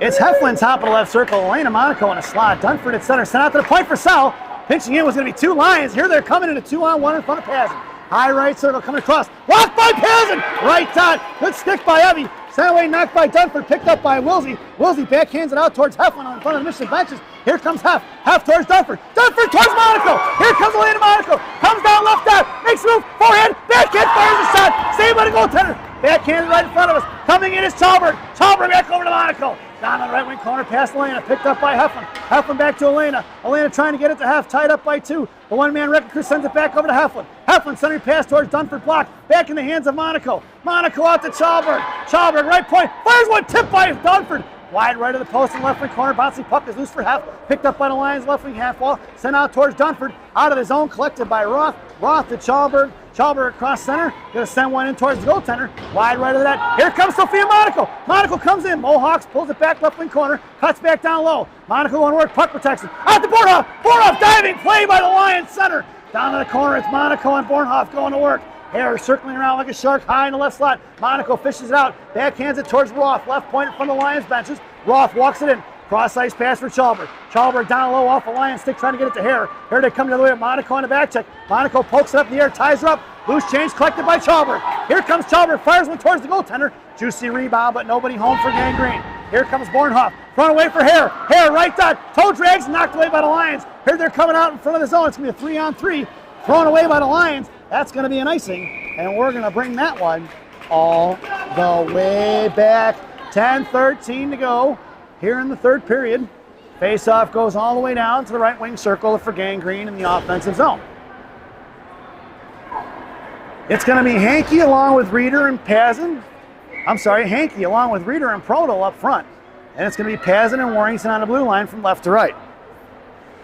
It's Heflin top of the left circle. Elena Monaco in a slot. Dunford at center. Sent out to the point for Sell. Pinching in was going to be two Lions. Here they're coming in a 2-on-1 in front of Pazin. High right circle coming across. Blocked by Pazin. Right dot. Good stick by Evie. Sent away, knocked by Dunford. Picked up by Wilsey. Wilsey backhands it out towards Heflin in front of the Michigan benches. Here comes Hef. Hef towards Dunford. Dunford towards Monaco. Here comes Elena Monaco. Comes down left dot. Makes a move. Forehand. Backhand. Fires a shot. Saved by the goaltender. Backhand right in front of us. Coming in is Chalberg. Chalberg back over to Monaco. Down on the right wing corner, past Elena, picked up by Heflin. Heflin back to Elena. Elena trying to get it to Hef, tied up by two. The one-man wrecking crew sends it back over to Heflin. Heflin centering pass towards Dunford, blocked. Back in the hands of Monaco. Monaco out to Chalberg. Chalberg, right point. Fires one, tipped by Dunford. Wide right of the post in left wing corner. Bouncing puck is loose for Hef. Picked up by the Lions left wing half wall. Sent out towards Dunford. Out of the zone, collected by Roth. Roth to Chalberg. Chalberg across center. Going to send one in towards the goaltender. Wide right of the net. Here comes Sophia Monaco. Monaco comes in. Mohawks pulls it back left wing corner. Cuts back down low. Monaco going to work puck protection. Out to Bornhoff. Bornhoff diving play by the Lions center. Down to the corner. It's Monaco and Bornhoff going to work. Hare circling around like a shark high in the left slot. Monaco fishes it out. Backhands it towards Roth. Left point in front of the Lions benches. Roth walks it in. Cross ice pass for Chalberg. Chalberg down low off the Lions stick trying to get it to Hare. Here they come the other way of Monaco on the back check. Monaco pokes it up in the air, ties her up. Loose change collected by Chalberg. Here comes Chalberg, fires one towards the goaltender. Juicy rebound, but nobody home for Gangrene. Here comes Bornhoff. Front away for Hare. Hare right dot. Toe drags, knocked away by the Lions. Here they're coming out in front of the zone. It's going to be a 3-on-3. Thrown away by the Lions. That's going to be an icing. And we're going to bring that one all the way back. 10:13 to go here in the third period. Face-off goes all the way down to the right wing circle for Gangrene in the offensive zone. It's going to be Hankey along with Reeder and Pazin. I'm sorry, Hankey along with Reeder and Proto up front. And it's going to be Pazin and Warrington on the blue line from left to right.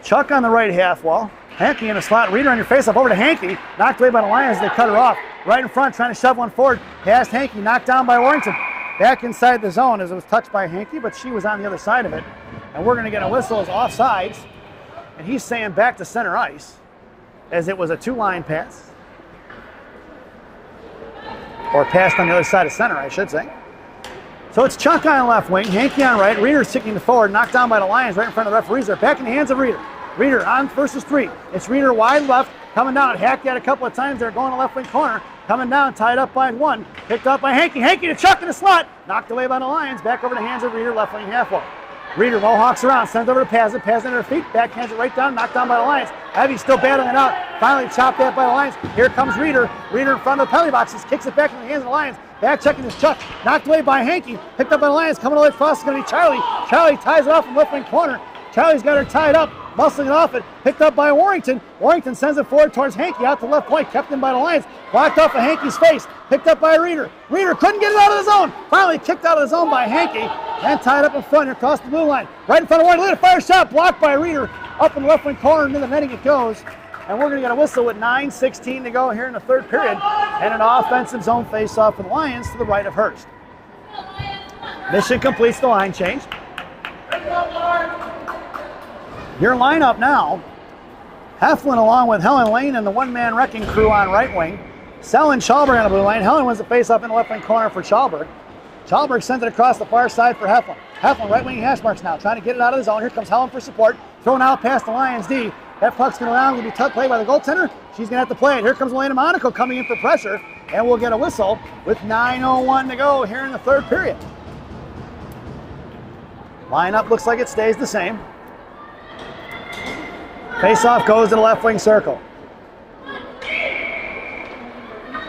Chuck on the right half wall. Hankey in the slot. Reeder on your face-off over to Hankey. Knocked away by the Lions. They cut her off. Right in front, trying to shove one forward. Past Hankey, knocked down by Warrington. Back inside the zone as it was touched by Hankey, but she was on the other side of it. And we're going to get a whistle as offsides. And he's saying back to center ice as it was a two-line pass. Or passed on the other side of center, I should say. So it's Chuck on left wing, Hankey on right, Reeder sticking to forward, knocked down by the Lions right in front of the referees. They're back in the hands of Reeder. Reeder on versus three. It's Reeder wide left, coming down. Hacked at a couple of times. They're going to left wing corner. Coming down, tied up by one. Picked up by Hankey. Hankey to Chuck in the slot. Knocked away by the Lions. Back over the hands of Reeder, left wing half wall. Reeder Mohawks around, sends over to Pazin. Pazin at her feet, backhands it right down, knocked down by the Lions. Evie still battling it out. Finally chopped at by the Lions. Here comes Reeder. Reeder in front of the penalty boxes, kicks it back in the hands of the Lions. Back checking is Chuck. Knocked away by Hankey. Picked up by the Lions. Coming away across is going to be Charlie. Charlie ties it off from left wing corner. Charlie's got her tied up, muscling it off it, picked up by Warrington. Warrington sends it forward towards Hankey, out to left point, kept in by the Lions, blocked off of Hankey's face, picked up by Reeder. Reeder couldn't get it out of the zone. Finally kicked out of the zone by Hankey, and tied up in front across the blue line. Right in front of Warrington, a fire shot, blocked by Reeder. Up in the left wing corner, into the netting it goes. And we're going to get a whistle with 9:16 to go here in the third period, and an offensive zone face-off for the Lions to the right of Hurst. Mission completes the line change. Your lineup now, Heflin along with Helen Lane and the one-man wrecking crew on right wing. Selin Chalberg on the blue line. Helen wins the face-off in the left wing corner for Chalberg. Chalberg sends it across the far side for Heflin. Heflin right wing hash marks now, trying to get it out of the zone. Here comes Helen for support. Thrown out past the Lions D. That puck's going to be tucked play by the goaltender. She's going to have to play it. Here comes Elena Monaco coming in for pressure, and we'll get a whistle with 9:01 to go here in the third period. Lineup looks like it stays the same. Face-off goes to the left wing circle.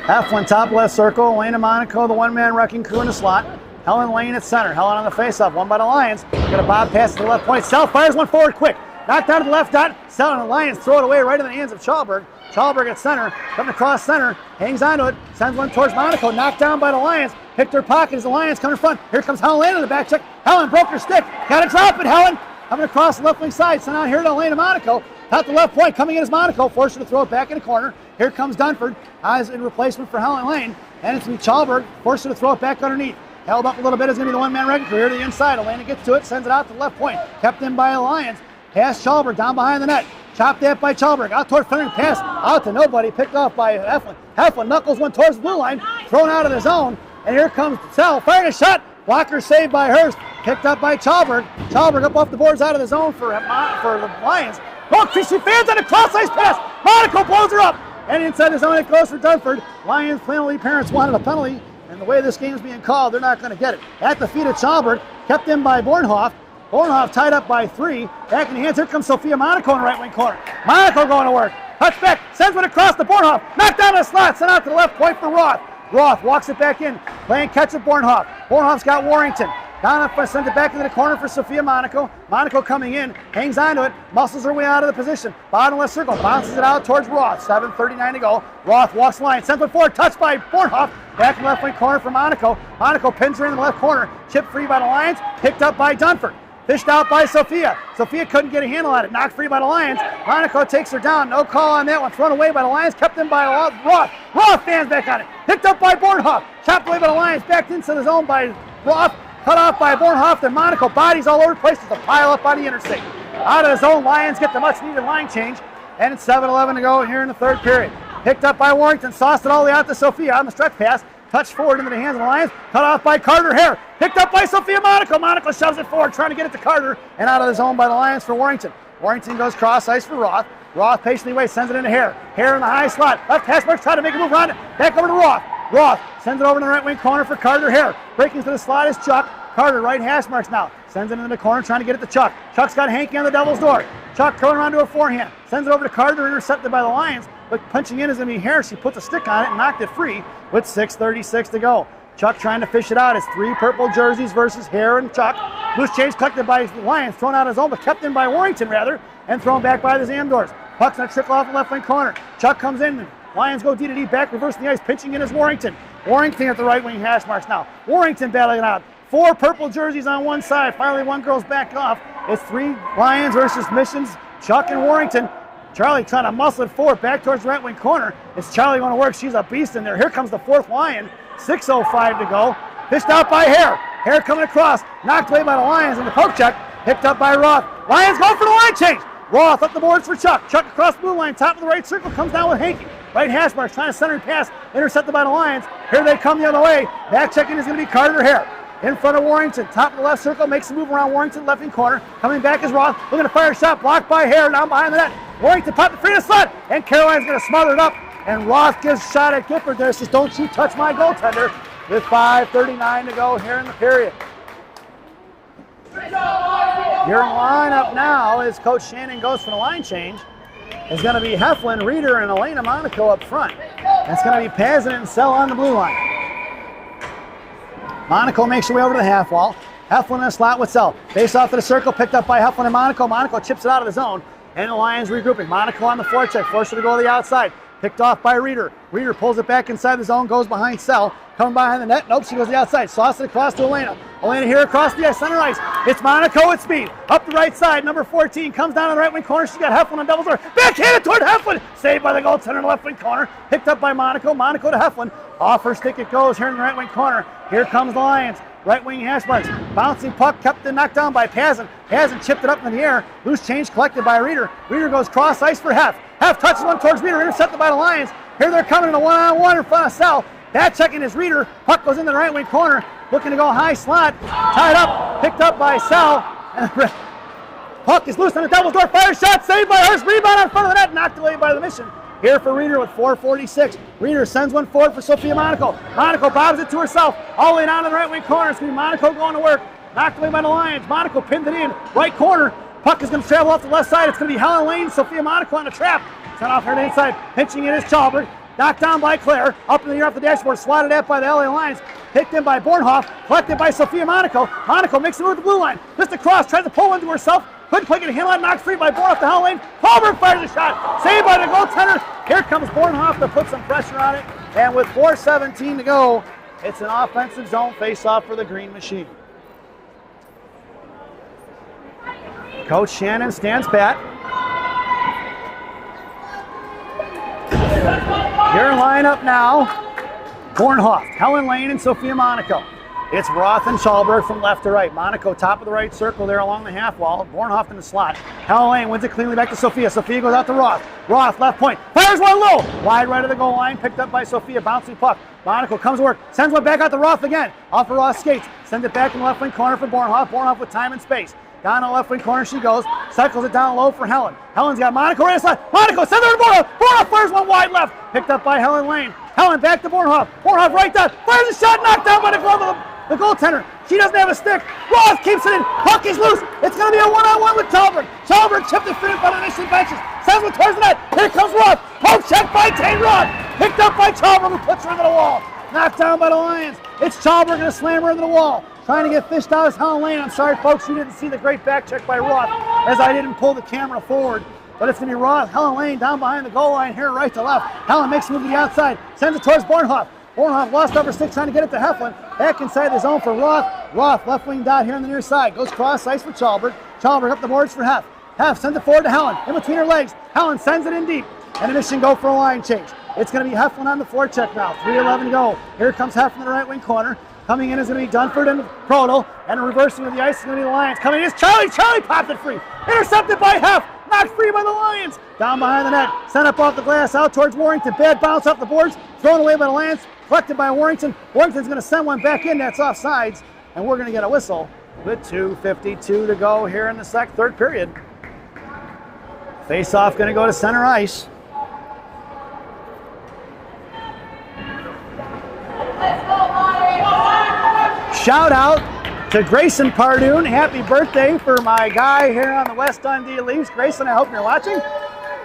Heflin top left circle. Elena Monaco, the one-man wrecking crew in the slot. Helen Lane at center. Helen on the face-off, won by the Lions. Got a bob pass to the left point. Sell fires one forward quick. Knocked down to the left dot. Sell and the Lions throw it away right in the hands of Chalberg. Chalberg at center, coming across center, hangs onto it, sends one towards Monaco. Knocked down by the Lions. Picked her pocket as the Lions come in front. Here comes Helen Lane on the back check. Helen broke her stick. Got to drop it, Helen. Coming across the left wing side. Sent out here to Elena Monaco. Out the left point, coming in is Monaco. Forced her to throw it back in the corner. Here comes Dunford as in replacement for Helen Lane. And it's going to be Chalberg. Forced her to throw it back underneath. Held up a little bit. It's going to be the one-man wrecking crew here to the inside. Elena gets to it, sends it out to the left point. Kept in by the Lions. Pass Chalberg down behind the net. Chopped at by Chalberg. Out towards Fleming. Pass out to nobody. Picked off by Heflin. Heflin knuckles one towards the blue line. Thrown out of the zone. And here comes Sell. Firing a shot. Blocker saved by Hurst. Picked up by Chalberg. Chalberg up off the boards out of the zone for the Lions. Oh, she fans on a cross-ice pass. Monaco blows her up. And inside the zone it goes for Dunford. Lions penalty parents wanted a penalty. And the way this game is being called, they're not going to get it. At the feet of Chalberg. Kept in by Bornhoff. Bornhoff tied up by 3. Back in the hands. Here comes Sophia Monaco in the right wing corner. Monaco going to work. Touch back. Sends one across to Bornhoff. Knocked down the slot. Sent out to the left point for Roth. Roth walks it back in. Playing catch with Bornhoff. Bornhoff's got Warrington. Down up, sends it back into the corner for Sophia Monaco. Monaco coming in. Hangs onto it. Muscles her way out of the position. Bottom left circle. Bounces it out towards Roth. 7:39 to go. Roth walks the line. Sends it forward. Touched by Bornhoff. Back in the left wing corner for Monaco. Monaco pins her in the left corner. Chipped free by the Lions. Picked up by Dunford. Fished out by Sophia. Sophia couldn't get a handle on it. Knocked free by the Lions. Monaco takes her down. No call on that one. Thrown away by the Lions. Kept in by Roth. Roth stands back on it. Picked up by Bornhoff. Chopped away by the Lions. Backed into the zone by Roth. Cut off by Bornhoff. Then Monaco bodies all over the place. There's a pile up on the interstate. Out of the zone. Lions get the much needed line change. And it's 7:11 to go here in the third period. Picked up by Warrington. Sauced it all the way out to Sophia on the stretch pass. Touched forward into the hands of the Lions. Cut off by Carter Hare. Picked up by Sophia Monaco. Monaco shoves it forward, trying to get it to Carter. And out of the zone by the Lions for Warrington. Warrington goes cross ice for Roth. Roth patiently waits, sends it into Hare. Hare in the high slot. Left hash marks, trying to make a move around it. Back over to Roth. Roth sends it over to the right wing corner for Carter Hare. Breaking to the slot is Chuck. Carter, right hash marks now. Sends it into the corner, trying to get it to Chuck. Chuck's got Hankey on the devil's door. Chuck curling around to a forehand. Sends it over to Carter, intercepted by the Lions. But punching in is going to be Hare. She puts a stick on it and knocked it free with 6:36 to go. Chuck trying to fish it out. It's 3 purple jerseys versus Hare and Chuck. Loose change collected by the Lions, thrown out of his own, but kept in by Warrington rather, and thrown back by the Zamdors. Puck's going to trickle off the left wing corner. Chuck comes in. Lions go D-to-D back, reversing the ice. Pitching in is Warrington. Warrington at the right wing hash marks now. Warrington battling it out. 4 purple jerseys on one side. Finally, one girl's back off. It's 3 Lions versus Missions. Chuck and Warrington. Charlie trying to muscle it forward back towards the right wing corner. It's Charlie going to work. She's a beast in there. Here comes the 4th Lion. 6:05 to go. Fished out by Hare. Hare coming across. Knocked away by the Lions in the poke check. Picked up by Roth. Lions going for the line change. Roth up the boards for Chuck. Chuck across the blue line. Top of the right circle. Comes down with Hankey. Right hash marks. Trying to center and pass. Intercepted by the Lions. Here they come the other way. Back checking is going to be Carter Hare. In front of Warrington. Top of the left circle. Makes a move around Warrington. Left wing corner. Coming back is Roth. Looking to fire a shot. Blocked by Hare. Down behind the net. Warrington popped the free to slot. And Caroline's going to smother it up. And Roth gives a shot at Gifford there. Says, don't you touch my goaltender. With 5:39 to go here in the period. Your lineup now, as Coach Shannon goes for the line change, is going to be Heflin, Reeder, and Elena Monaco up front. That's going to be Pazin and Sell on the blue line. Monaco makes her way over to the half wall. Heflin in the slot with Sell. Face off to the circle, picked up by Heflin and Monaco. Monaco chips it out of the zone. And the Lions regrouping. Monaco on the forecheck, forced her to go to the outside. Picked off by Reeder. Reeder pulls it back inside the zone, goes behind Sell. Coming behind the net. Nope, she goes to the outside. Sauce it across to Elena. Elena here across the center ice. It's Monaco at speed. Up the right side. Number 14 comes down to the right wing corner. She's got Heflin on double door. Backhanded toward Heflin. Saved by the goaltender in the left wing corner. Picked up by Monaco. Monaco to Heflin. Off her stick it goes here in the right wing corner. Here comes the Lions. Right wing hash marks. Bouncing puck kept and knocked down by Pazin. Pazin chipped it up in the air. Loose change collected by Reeder. Reeder goes cross ice for Hef. Hef touches one towards Reeder. Intercepted by the Lions. Here they're coming in a one-on-one in front of Sell. Back checking his Reeder. Puck goes into the right wing corner. Looking to go high slot. Tied up. Picked up by Sell. And puck is loose on the devil's door. Fire shot. Saved by Hurst. Rebound in front of the net. Knocked away by the Mission. Here for Reeder with 4:46. Reeder sends one forward for Sophia Monaco. Monaco bobs it to herself. All the way down to the right wing corner. It's going to be Monaco going to work. Knocked away by the Lions. Monaco pinned it in. Right corner. Puck is going to travel off the left side. It's going to be Helen Lane. Sophia Monaco on the trap. Sent off her to the inside. Pinching it is Chalberg. Knocked down by Claire. Up in the air off the dashboard. Swatted at by the LA Lions. Picked in by Bornhoff. Collected by Sophia Monaco. Monaco makes it over the blue line. Just across. Tries to pull one to herself. Couldn't quite get a handle on. Knocked free by Bornhoff to Helen Lane. Chalberg fires a shot. Saved by the goaltender. Here comes Bornhoff to put some pressure on it. And with 4:17 to go, it's an offensive zone face-off for the Green Machine. Coach Shannon stands pat. Your lineup now, Bornhoff, Helen Lane, and Sophia Monaco. It's Roth and Chalberg from left to right. Monaco top of the right circle there along the half wall. Bornhoff in the slot. Helen Lane wins it cleanly back to Sophia. Sophia goes out to Roth. Roth left point. Fires one low. Wide right of the goal line. Picked up by Sophia. Bouncing puck. Monaco comes to work. Sends one back out to Roth again. Off of Roth's skates. Sends it back in the left wing corner for Bornhoff. Bornhoff with time and space. Down the left wing corner she goes. Cycles it down low for Helen. Helen's got Monaco right side. Monaco sends her to Bornhoff. Bornhoff fires one wide left. Picked up by Helen Lane. Helen back to Bornhoff. Bornhoff right down. Fires a shot knocked down by the glove of the goaltender. She doesn't have a stick. Roth keeps it in. Puck is loose. It's going to be a one-on-one with Chalberg. Chalberg chipped it free in front of the Mission benches. Sends it towards the net. Here comes Roth. Poke check by Tane Roth. Picked up by Chalberg, who puts her into the wall. Knocked down by the Lions. It's Chalberg going to slam her into the wall. Trying to get fished out is Helen Lane. I'm sorry, folks, you didn't see the great back check by Roth as I didn't pull the camera forward. But it's going to be Roth. Helen Lane down behind the goal line here, right to left. Helen makes a move to the outside. Sends it towards Bornhoff. Bornhoff lost over stick trying to get it to Heflin. Back inside the zone for Roth. Roth left wing dot here on the near side. Goes cross ice for Chalberg. Chalberg up the boards for Hef. Hef sends it forward to Helen. In between her legs. Helen sends it in deep. And the Mission go for a line change. It's going to be Heflin on the forecheck now. 3:11 to go. Here comes Heflin in the right wing corner. Coming in is going to be Dunford and Prodel. And reversing of the ice is going to be the Lions. Coming in is Charlie. Charlie popped it free. Intercepted by Hef. Knocked free by the Lions. Down behind the net. Sent up off the glass out towards Warrington. Bad bounce off the boards. Thrown away by the Lions. Collected by Warrington. Warrington's going to send one back in. That's off sides. And we're going to get a whistle with 2:52 to go here in the third period. Face-off going to go to center ice. Shout out to Grayson Pardoon. Happy birthday for my guy here on the West Dundee Leafs. Grayson, I hope you're watching.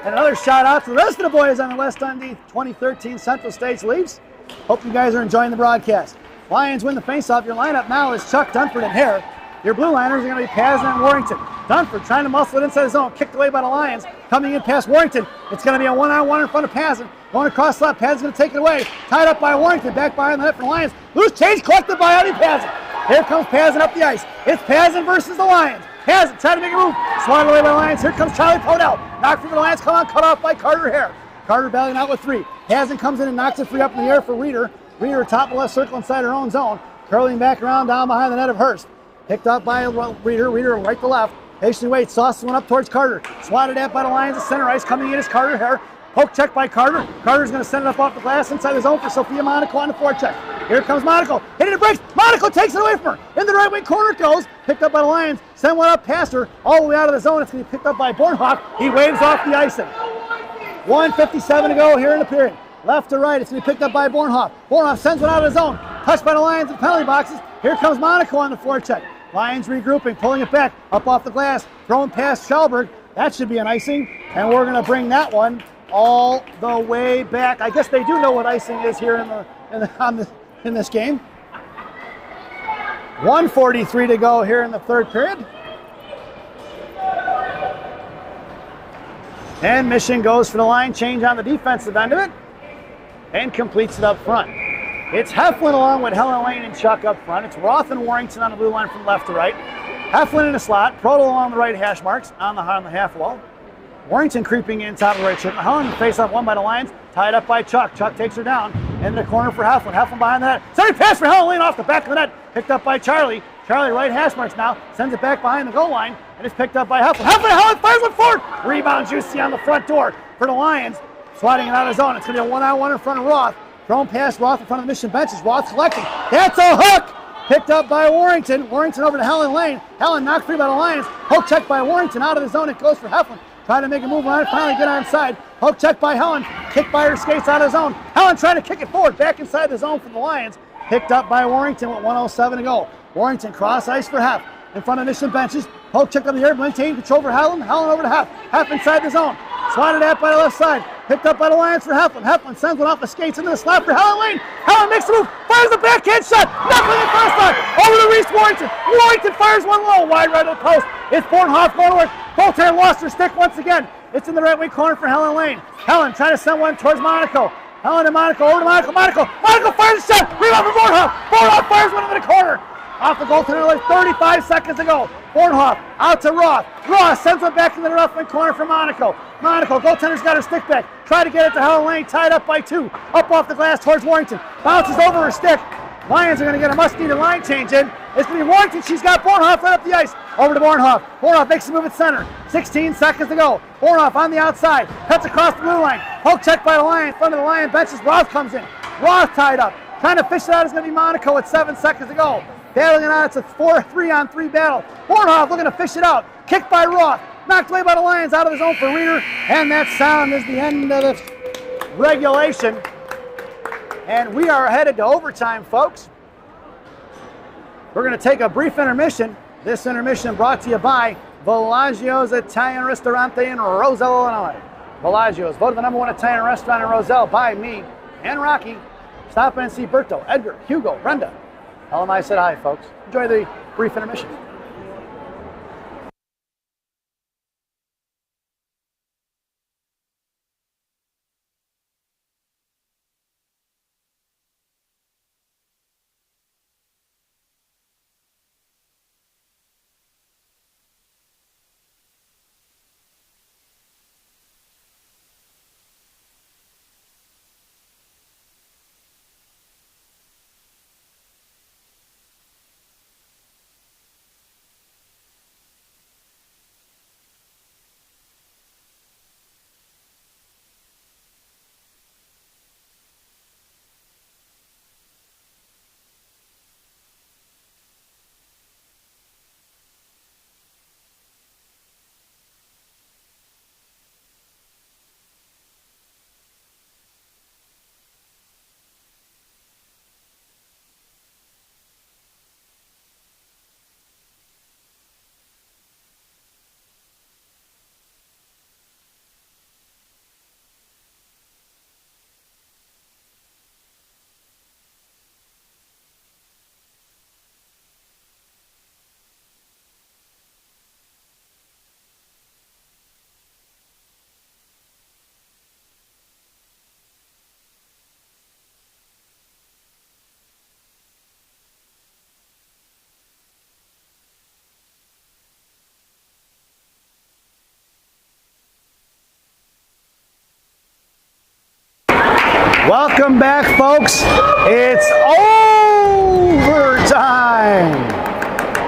And another shout out to the rest of the boys on the West Dundee 2013 Central States Leafs. Hope you guys are enjoying the broadcast. Lions win the faceoff. Your lineup now is Chuck, Dunford, and Hare. Your blue liners are going to be Pazin and Warrington. Dunford trying to muscle it inside the zone. Kicked away by the Lions. Coming in past Warrington. It's going to be a one-on-one in front of Pazin. Going across the left. Pazin's going to take it away. Tied up by Warrington. Back behind the net for the Lions. Loose change collected by Abby Pazin. Here comes Pazin up the ice. It's Pazin versus the Lions. Pazin trying to make a move. Swatted away by the Lions. Here comes Charlie Podell. Knocked from the Lions. Come on, cut off by Carter Hare. Carter battling out with 3. Pazin comes in and knocks it free up in the air for Reeder. Reeder top of left circle inside her own zone. Curling back around down behind the net of Hurst. Picked up by Reeder. Reeder right to left. Patiently waits. Sauces one up towards Carter. Swatted at by the Lions at center ice. Coming in is Carter Hare. Poke check by Carter. Carter's going to send it up off the glass inside the zone for Sophia Monaco on the forecheck. Here comes Monaco. Hitting the brakes. Monaco takes it away from her. In the right wing corner it goes. Picked up by the Lions. Send one up past her. All the way out of the zone. It's going to be picked up by Bornhoff. He waves off the icing. 1:57 to go here in the period. Left to right. It's going to be picked up by Bornhoff. Bornhoff sends one out of the zone. Touched by the Lions in penalty boxes. Here comes Monaco on the forecheck. Lions regrouping. Pulling it back. Up off the glass. Throwing past Chalberg. That should be an icing. And we're going to bring that one all the way back. I guess they do know what icing is here in this game. 1:43 to go here in the third period. And Mission goes for the line change on the defensive end of it and completes it up front. It's Heflin along with Helen Lane and Chuck up front. It's Roth and Warrington on the blue line from left to right. Heflin in the slot, Proto along the right hash marks on the half wall. Warrington creeping in top of the right circle. Helen face off one by the Lions, tied up by Chuck. Chuck takes her down in the corner for Heflin. Heflin behind the net. Sending pass for Helen Lane off the back of the net. Picked up by Charlie. Charlie right hash marks now. Sends it back behind the goal line. And it's picked up by Heflin. Helen fires one forward. Rebound Juicy on the front door for the Lions. Swatting it out of zone. It's going to be a one-on-one in front of Roth. Thrown past Roth in front of the Mission benches. Roth collecting. That's a hook! Picked up by Warrington. Warrington over to Helen Lane. Helen knocked free by the Lions. Hook check by Warrington out of the zone. It goes for Heflin. Trying to make a move on it. Finally get onside. Hook check by Helen. Kicked by her skates out of the zone. Helen trying to kick it forward. Back inside the zone for the Lions. Picked up by Warrington with 1:07 to go. Warrington cross ice for Hef. In front of Mission benches. Poke check on the air. Maintain control for Helen. Helen over to Hef. Hef inside the zone. Swatted at by the left side. Picked up by the Lions for Heflin. Heflin sends one off the skates into the slot for Helen Lane. Helen makes the move. Fires the backhand shot. Knuckling it first line. Over to Reese Warrington. Warrington fires one low. Wide right of the post. It's Bornhoff going to work. Goaltender lost her stick once again. It's in the right wing corner for Helen Lane. Helen trying to send one towards Monaco. Helen and Monaco over to Monaco. Monaco fires a shot. Rebound for Bornhoff. Bornhoff fires one into the corner. Off the goaltender, like 35 seconds to go. Bornhoff out to Roth. Roth sends one back into the left wing corner for Monaco. Monaco, goaltender's got her stick back. Try to get it to Helen Lane, tied up by two. Up off the glass towards Warrington. Bounces over her stick. Lions are going to get a must-needed line change in. It's going to be Warrington. She's got Bornhoff right up the ice. Over to Bornhoff. Bornhoff makes the move at center. 16 seconds to go. Bornhoff on the outside. Cuts across the blue line. Poke check by the Lion. In front of the Lion benches. Roth comes in. Roth tied up. Trying to fish it out is going to be Monaco at 7 seconds to go. Battling it out. It's a 3-on-3 battle. Bornhoff looking to fish it out. Kicked by Roth. Knocked away by the Lions out of the zone for Reeder. And that sound is the end of the regulation. And we are headed to overtime, folks. We're going to take a brief intermission. This intermission brought to you by Villaggio's Italian Ristorante in Roselle, Illinois. Villaggio's, voted the #1 Italian restaurant in Roselle by me and Rocky. Stop in and see Berto, Edgar, Hugo, Brenda. Tell them I said hi, folks. Enjoy the brief intermission. Welcome back, folks. It's overtime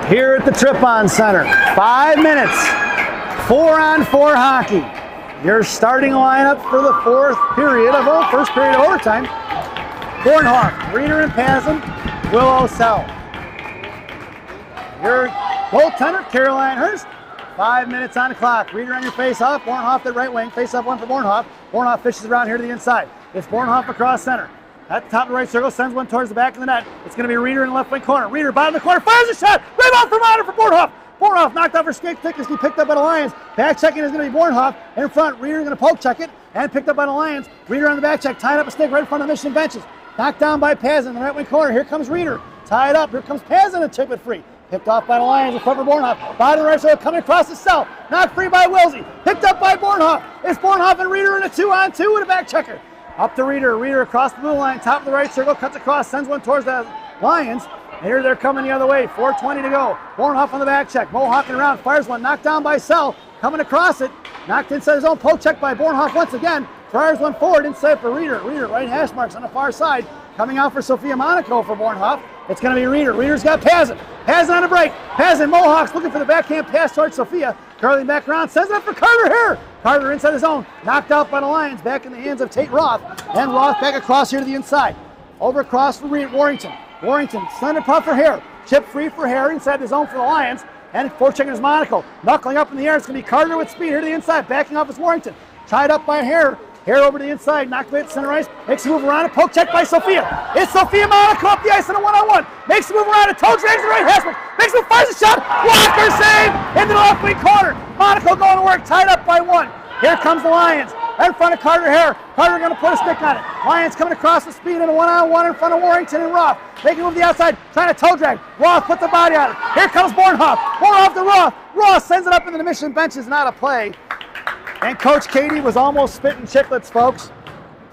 here at the Trip-On Center. 5 minutes, 4-on-4 hockey. Your starting lineup for the first period of overtime. Bornhoff, Reeder and Pazin, Will Osell. Your goaltender, Caroline Hurst. 5 minutes on the clock. Reeder on your face-off. Bornhoff at right wing. Face-off one for Bornhoff. Bornhoff fishes around here to the inside. It's Bornhoff across center. At the top of the right circle, sends one towards the back of the net. It's going to be Reeder in the left wing corner. Reeder, bottom of the corner, fires a shot. Rebound from Otter for Bornhoff. Bornhoff knocked off her skate thick as he picked up by the Lions. Back checking is going to be Bornhoff. In front, Reeder going to poke check it and picked up by the Lions. Reeder on the back check, tying up a stick right in front of the Mission benches. Knocked down by Pazin in the right wing corner. Here comes Reeder. Tied up. Here comes Pazin and took it free. Picked off by the Lions in front of Bornhoff. Bottom right circle coming across the cell. Knocked free by Wilsey. Picked up by Bornhoff. It's Bornhoff and Reeder in a 2-on-2 with a back checker. Up to Reeder. Reeder across the blue line. Top of the right circle. Cuts across. Sends one towards the Lions. And here they're coming the other way. 4:20 to go. Bornhoff on the back check. Mohawking around. Fires one. Knocked down by Sell. Coming across it. Knocked inside his own. Poke check by Bornhoff once again. Fires one forward inside for Reeder. Reeder right hash marks on the far side. Coming out for Sophia Monaco for Bornhoff. It's going to be Reeder. Reeder's got Pazin. Pazin on the break. Pazin, Mohawks looking for the backhand pass towards Sophia. Curling back around. Sends it up for Carter here. Carter inside his own. Knocked out by the Lions. Back in the hands of Tate Roth. And Roth back across here to the inside. Over across for Warrington. Warrington, slender puff for Hare. Chip free for Hare inside the zone for the Lions. And forechecking is Monaco. Knuckling up in the air. It's going to be Carter with speed here to the inside. Backing off is Warrington. Tied up by Hare. Hare over to the inside, knocked away at center ice, makes a move around it, poke check by Sophia. It's Sophia Monaco up the ice in a one-on-one. Makes a move around it, toe drags the right hash mark, makes a move, fires a shot, blocker save into the left wing corner. Monaco going to work, tied up by one. Here comes the Lions, in front of Carter Hare. Carter going to put a stick on it. Lions coming across the speed in a one-on-one in front of Warrington and Roth. Making a move to the outside, trying to toe drag. Roth puts the body on it. Here comes Bornhoff. Bornhoff to Roth. Roth sends it up into the Mission benches, not a play. And Coach Katie was almost spitting chiclets, folks.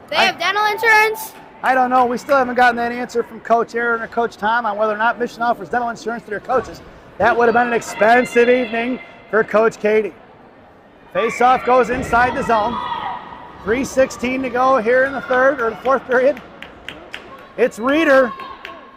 They have dental insurance? I don't know. We still haven't gotten that answer from Coach Aaron or Coach Tom on whether or not Mission offers dental insurance to their coaches. That would have been an expensive evening for Coach Katie. Face-off goes inside the zone. 3:16 to go here in the third or the fourth period. It's Reeder,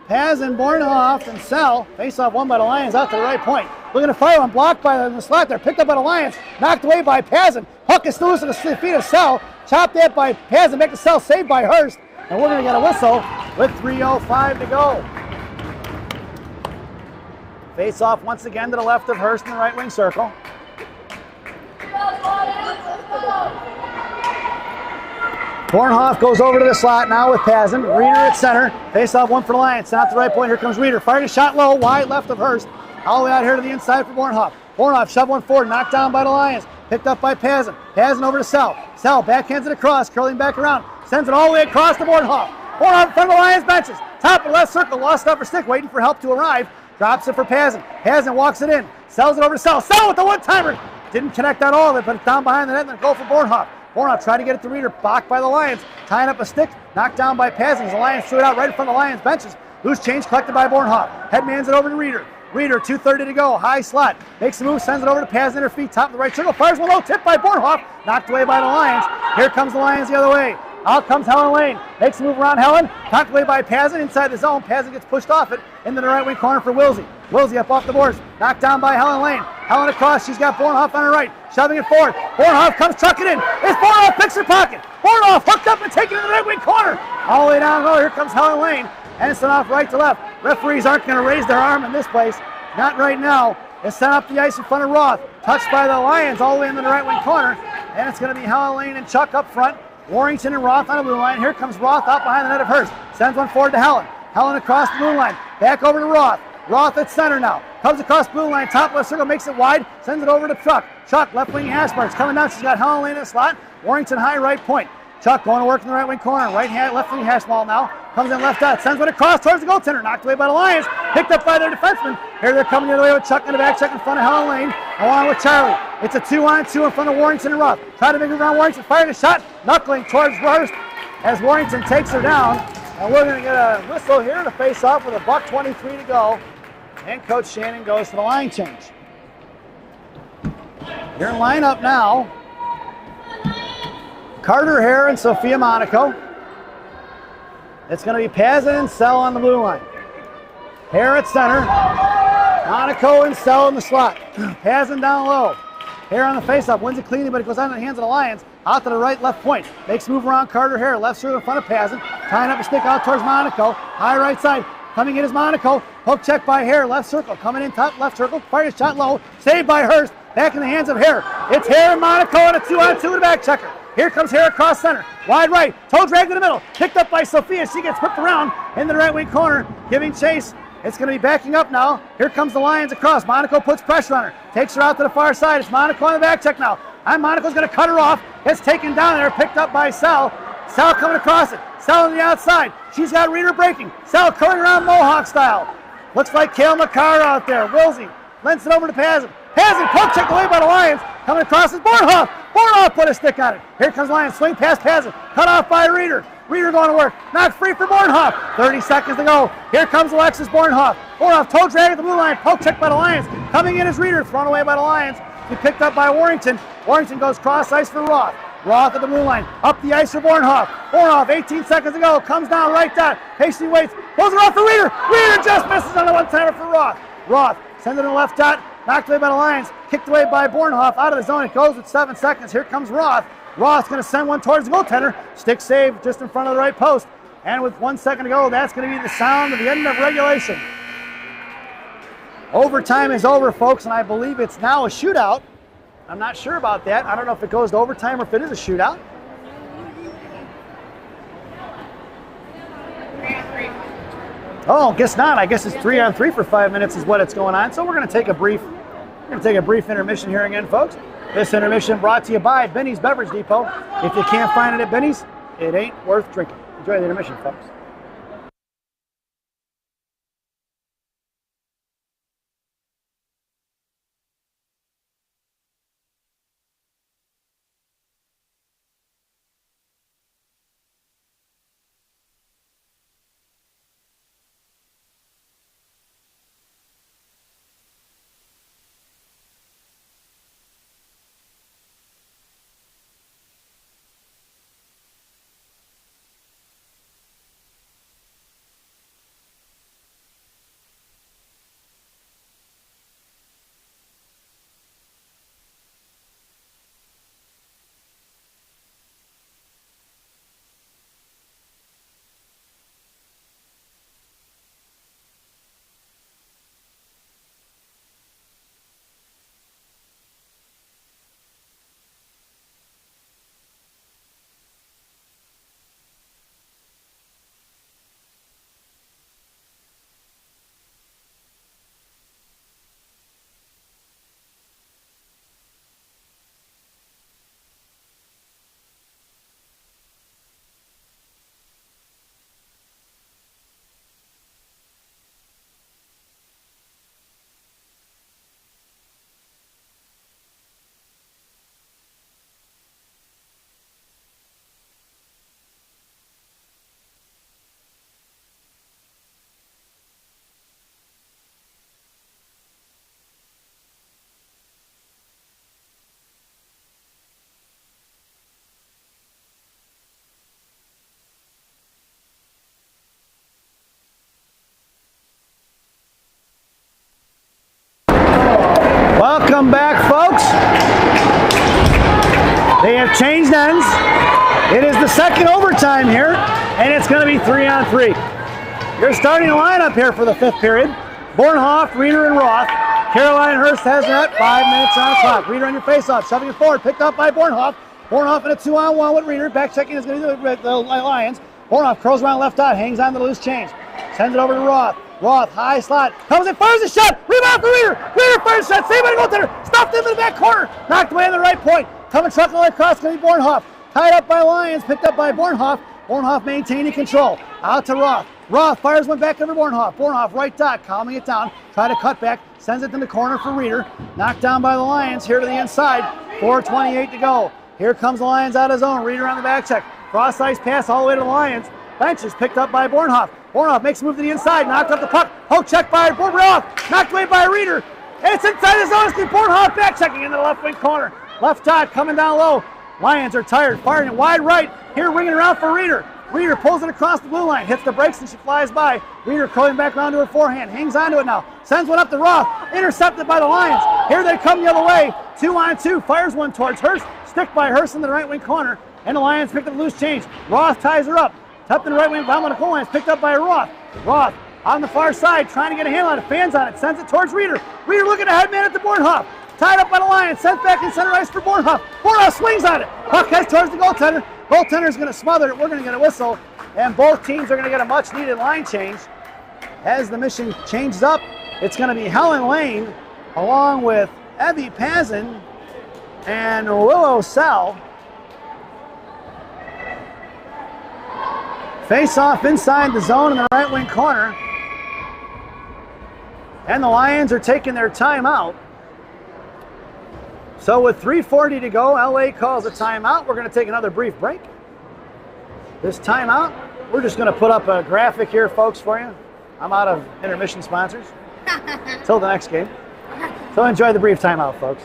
Pazin, Bornhoff, and Sell. Face-off won by the Lions out to the right point. Looking to fire one, blocked by the slot there. Picked up by the Lions. Knocked away by Pazin. Puck is still loose at the feet of Sell. Chopped that by Pazin. Make the Sell saved by Hurst. And we're going to get a whistle with 3:05 to go. Face off once again to the left of Hurst in the right wing circle. Bornhoff goes over to the slot now with Pazin. Reeder at center. Face off one for the Lions. Sent out the right point. Here comes Reeder. Firing a shot low, wide left of Hurst. All the way out here to the inside for Bornhoff. Bornhoff shoved one forward, knocked down by the Lions. Picked up by Pazin. Pazin over to Sell. Sell backhands it across, curling back around. Sends it all the way across to Bornhoff. Bornhoff in front of the Lions benches. Top of the left circle, lost upper stick, waiting for help to arrive. Drops it for Pazin. Pazin walks it in. Sells it over to Sell. Sell with the one-timer. Didn't connect on all of it, but it's down behind the net and then goal for Bornhoff. Bornhoff tried to get it to Reeder, blocked by the Lions. Tying up a stick, knocked down by Pazin. The Lions threw it out right in front of the Lions benches. Loose change collected by Bornhoff. Headmans it over to Reeder. Reeder, 2:30 to go, high slot. Makes a move, sends it over to Pazin, her feet, top of the right circle. Fires one low, tipped by Bornhoff. Knocked away by the Lions. Here comes the Lions the other way. Out comes Helen Lane. Makes a move around Helen. Knocked away by Pazin inside the zone. Pazin gets pushed off it into the right wing corner for Wilsey. Wilsey up off the boards. Knocked down by Helen Lane. Helen across. She's got Bornhoff on her right. Shoving it forward. Bornhoff comes trucking in. It's Bornhoff, picks her pocket. Bornhoff hooked up and taken to the right wing corner. All the way down low. Here comes Helen Lane. And it's sent off right to left. Referees aren't going to raise their arm in this place. Not right now. It's sent up the ice in front of Roth. Touched by the Lions all the way into the right wing corner. And it's going to be Helen Lane and Chuck up front. Warrington and Roth on the blue line. Here comes Roth out behind the net of Hurst. Sends one forward to Helen. Helen across the blue line. Back over to Roth. Roth at center now. Comes across blue line. Top left circle. Makes it wide. Sends it over to Chuck. Chuck, left wing hash marks. Coming down. She's got Helen Lane in the slot. Warrington high right point. Chuck going to work in the right wing corner. Right hand, left wing hash ball now. Comes in left out. Sends one across towards the goaltender. Knocked away by the Lions. Picked up by their defenseman. Here they're coming the other way with Chuck in the back check in front of Helen Lane. Along with Charlie. It's a 2-on-2 in front of Warrington and Roth. Try to make it around Warrington. Fired a shot. Knuckling towards Hurst as Warrington takes her down. And we're going to get a whistle here to face off with $1:23 to go. And Coach Shannon goes to the line change. Your lineup now. Carter Hare and Sophia Monaco. It's going to be Pazin and Sell on the blue line. Hare at center. Monaco and Sell in the slot. Pazin down low. Hare on the faceoff. Wins it cleanly, but it goes out in the hands of the Lions. Out to the right, left point. Makes a move around Carter Hare. Left circle in front of Pazin. Tying up a stick out towards Monaco. High right side. Coming in is Monaco. Hook check by Hare. Left circle. Coming in top left circle. Fired a shot low. Saved by Hurst. Back in the hands of Hare. It's Hare and Monaco on a 2-on-2 to the back checker. Here comes Hare across center. Wide right. Toe drag to the middle. Picked up by Sophia. She gets whipped around into the right wing corner. Giving chase. It's going to be backing up now. Here comes the Lions across. Monaco puts pressure on her. Takes her out to the far side. It's Monaco on the back check now. And Monaco's going to cut her off. It's taken down there. Picked up by Sell. Sal coming across it. Sal on the outside. She's got Reeder breaking. Sal curling around Mohawk style. Looks like Kale McCarr out there. Wilsey lends it over to Pazin. Pazin, poke checked away by the Lions. Coming across is Bornhoff. Bornhoff put a stick on it. Here comes Lions. Swing past Pazin. Cut off by Reeder. Reeder going to work. Knocked free for Bornhoff. 30 seconds to go. Here comes Alexis Bornhoff. Bornhoff toe drag at the blue line. Poke check by the Lions. Coming in is Reeder. Thrown away by the Lions. He picked up by Warrington. Warrington goes cross ice for Roth. Roth at the blue line. Up the ice for Bornhoff. Bornhoff, 18 seconds to go. Comes down right dot. Patiently waits. Pulls it off for Reeder. Reeder just misses on the one-timer for Roth. Roth sends it in the left dot. Knocked away by the Lions. Kicked away by Bornhoff. Out of the zone. It goes with 7 seconds. Here comes Roth. Roth's going to send one towards the goaltender. Stick save just in front of the right post. And with 1 second to go, that's going to be the sound of the end of regulation. Overtime is over, folks, and I believe it's now a shootout. I'm not sure about that. I don't know if it goes to overtime or if it is a shootout. Oh, guess not. I guess it's 3-on-3 for 5 minutes is what it's going on. So we're going to take a brief intermission here again, folks. This intermission brought to you by Benny's Beverage Depot. If you can't find it at Benny's, it ain't worth drinking. Enjoy the intermission, folks. Welcome back, folks. They have changed ends. It is the second overtime here, and it's going to be 3-on-3. Your starting lineup here for the fifth period. Bornhoff, Reeder, and Roth. Caroline Hurst has that. 5 minutes on the clock. Reeder on your faceoff, shoving it forward. Picked up by Bornhoff. Bornhoff in a 2-on-1 with Reeder. Back checking is going to do it with the Lions. Bornhoff curls around left out, hangs on to the loose change. Sends it over to Roth. Roth, high slot, comes in, fires a shot, rebound for Reeder. Reeder fires a shot, saved by the goaltender, stopped him in the back corner, knocked away on the right point. Coming trucking all across, going to be Bornhoff. Tied up by Lions, picked up by Bornhoff. Bornhoff maintaining control. Out to Roth. Roth fires one back over Bornhoff. Bornhoff right dot, calming it down. Try to cut back, sends it in the corner for Reeder. Knocked down by the Lions, here to the inside. 4:28 to go. Here comes the Lions out of zone. Reeder on the back check. Cross ice pass all the way to the Lions. Bench is picked up by Bornhoff. Bornhoff makes a move to the inside, knocked up the puck. Poke check by Roth, knocked away by Reeder. It's inside the zone. It's Bornhoff back checking into the left wing corner. Left dot coming down low. Lions are tired, firing it wide right. Here ringing around for Reeder. Reeder pulls it across the blue line, hits the brakes and she flies by. Reeder curling back around to her forehand, hangs onto it now. Sends one up to Roth, intercepted by the Lions. Here they come the other way. 2-on-2, fires one towards Hurst. Stick by Hurst in the right wing corner. And the Lions picked up a loose change. Roth ties her up. Tucked in the right wing, bottom of the goal line, is picked up by Roth. Roth on the far side, trying to get a handle on it, fans on it, sends it towards Reeder. Reeder looking to head man at the Bornhoff. Tied up by the Lions, sent back in center ice for Bornhoff. Bornhoff swings on it. Puck heads towards the goaltender. Goaltender's going to smother it. We're going to get a whistle. And both teams are going to get a much needed line change. As the mission changes up, it's going to be Helen Lane along with Evie Pazin and Willow Sell. Face off inside the zone in the right wing corner. And the Lions are taking their timeout. So with 3:40 to go, LA calls a timeout. We're going to take another brief break. This timeout, we're just going to put up a graphic here, folks, for you. I'm out of intermission sponsors. Till the next game. So enjoy the brief timeout, folks.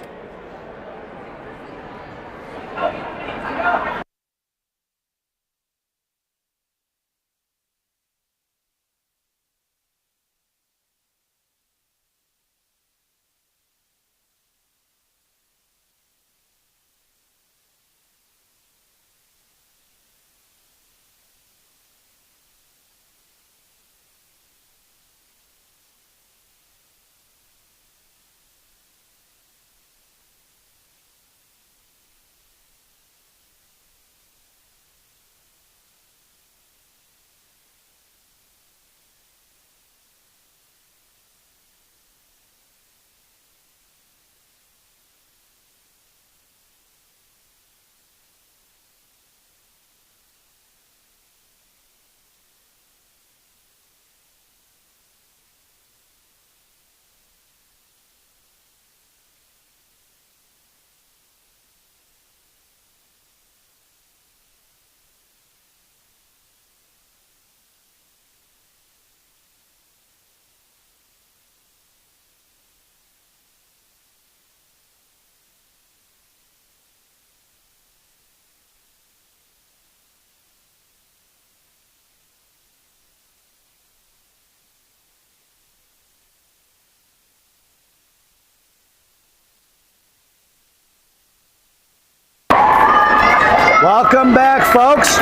Welcome back, folks.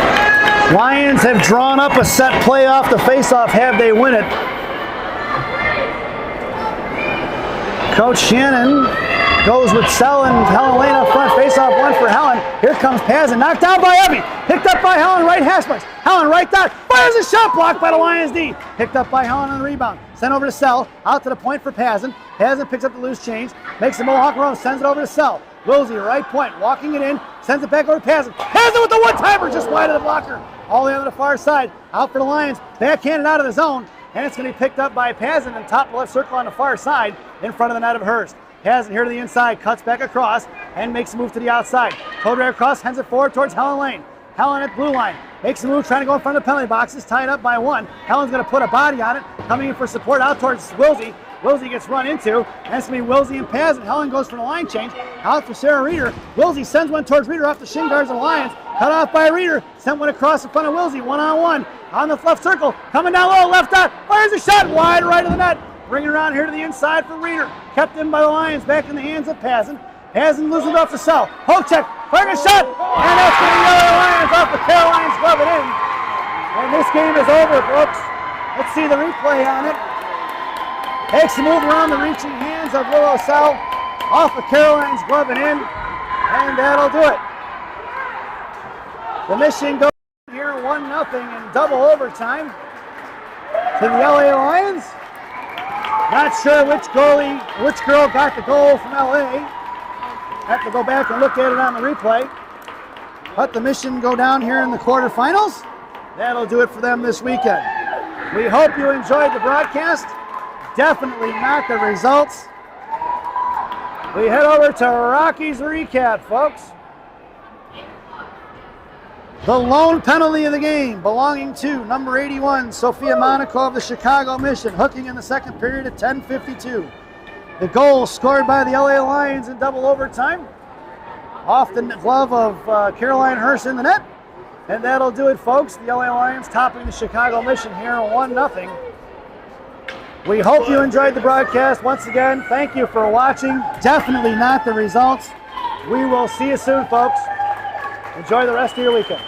Lions have drawn up a set play off the face-off. Have they win it? Coach Shannon goes with Sell and Helen Lane up front. Face-off one for Helen. Here comes Pazin. Knocked down by Evie. Picked up by Helen. Right hash marks. Helen right dot. Fires a shot blocked by the Lions D. Picked up by Helen on the rebound. Sent over to Sell. Out to the point for Pazin. Pazin picks up the loose change. Makes the Mohawk run. Sends it over to Sell. Wilsey, right point, walking it in, sends it back over to Pazin. Pazin with the one-timer, just wide of the blocker. All the way on the far side, out for the Lions, backhanded out of the zone, and it's going to be picked up by Pazin in top left circle on the far side, in front of the net of Hurst. Pazin here to the inside, cuts back across, and makes a move to the outside. Codray across, hands it forward towards Helen Lane. Helen at blue line, makes a move, trying to go in front of the penalty boxes, tied up by one. Helen's going to put a body on it, coming in for support out towards Wilsey. Wilsey gets run into, and it's going to be Wilsey and Pazin. Helen goes for the line change, out for Sarah Reeder. Wilsey sends one towards Reeder off the shin guards of the Lions. Cut off by Reeder, sent one across in front of Wilsey, one-on-one. On the left circle, coming down low, left dot, fires a shot wide right of the net. Bringing around here to the inside for Reeder. Kept in by the Lions, back in the hands of Pazin. Pazin loses it off the cell. Poke check, firing a shot, and that's going to be the other Lions off the tail. Lions glove it in. And this game is over, folks. Let's see the replay on it. Takes a move around the reaching hands of Willow Sell. Off of Caroline's glove and in. And that'll do it. The mission goes here 1-0 in double overtime to the LA Lions. Not sure which girl got the goal from LA. Have to go back and look at it on the replay. But the Mission go down here in the quarterfinals. That'll do it for them this weekend. We hope you enjoyed the broadcast. Definitely not the results. We head over to Rocky's recap, folks. The lone penalty of the game belonging to number 81, Sophia Monaco of the Chicago Mission, hooking in the second period at 10:52. The goal scored by the LA Lions in double overtime. Off the glove of Caroline Hurst in the net. And that'll do it, folks. The LA Lions topping the Chicago Mission here 1-0. We hope you enjoyed the broadcast. Once again, thank you for watching. Definitely not the results. We will see you soon, folks. Enjoy the rest of your weekend.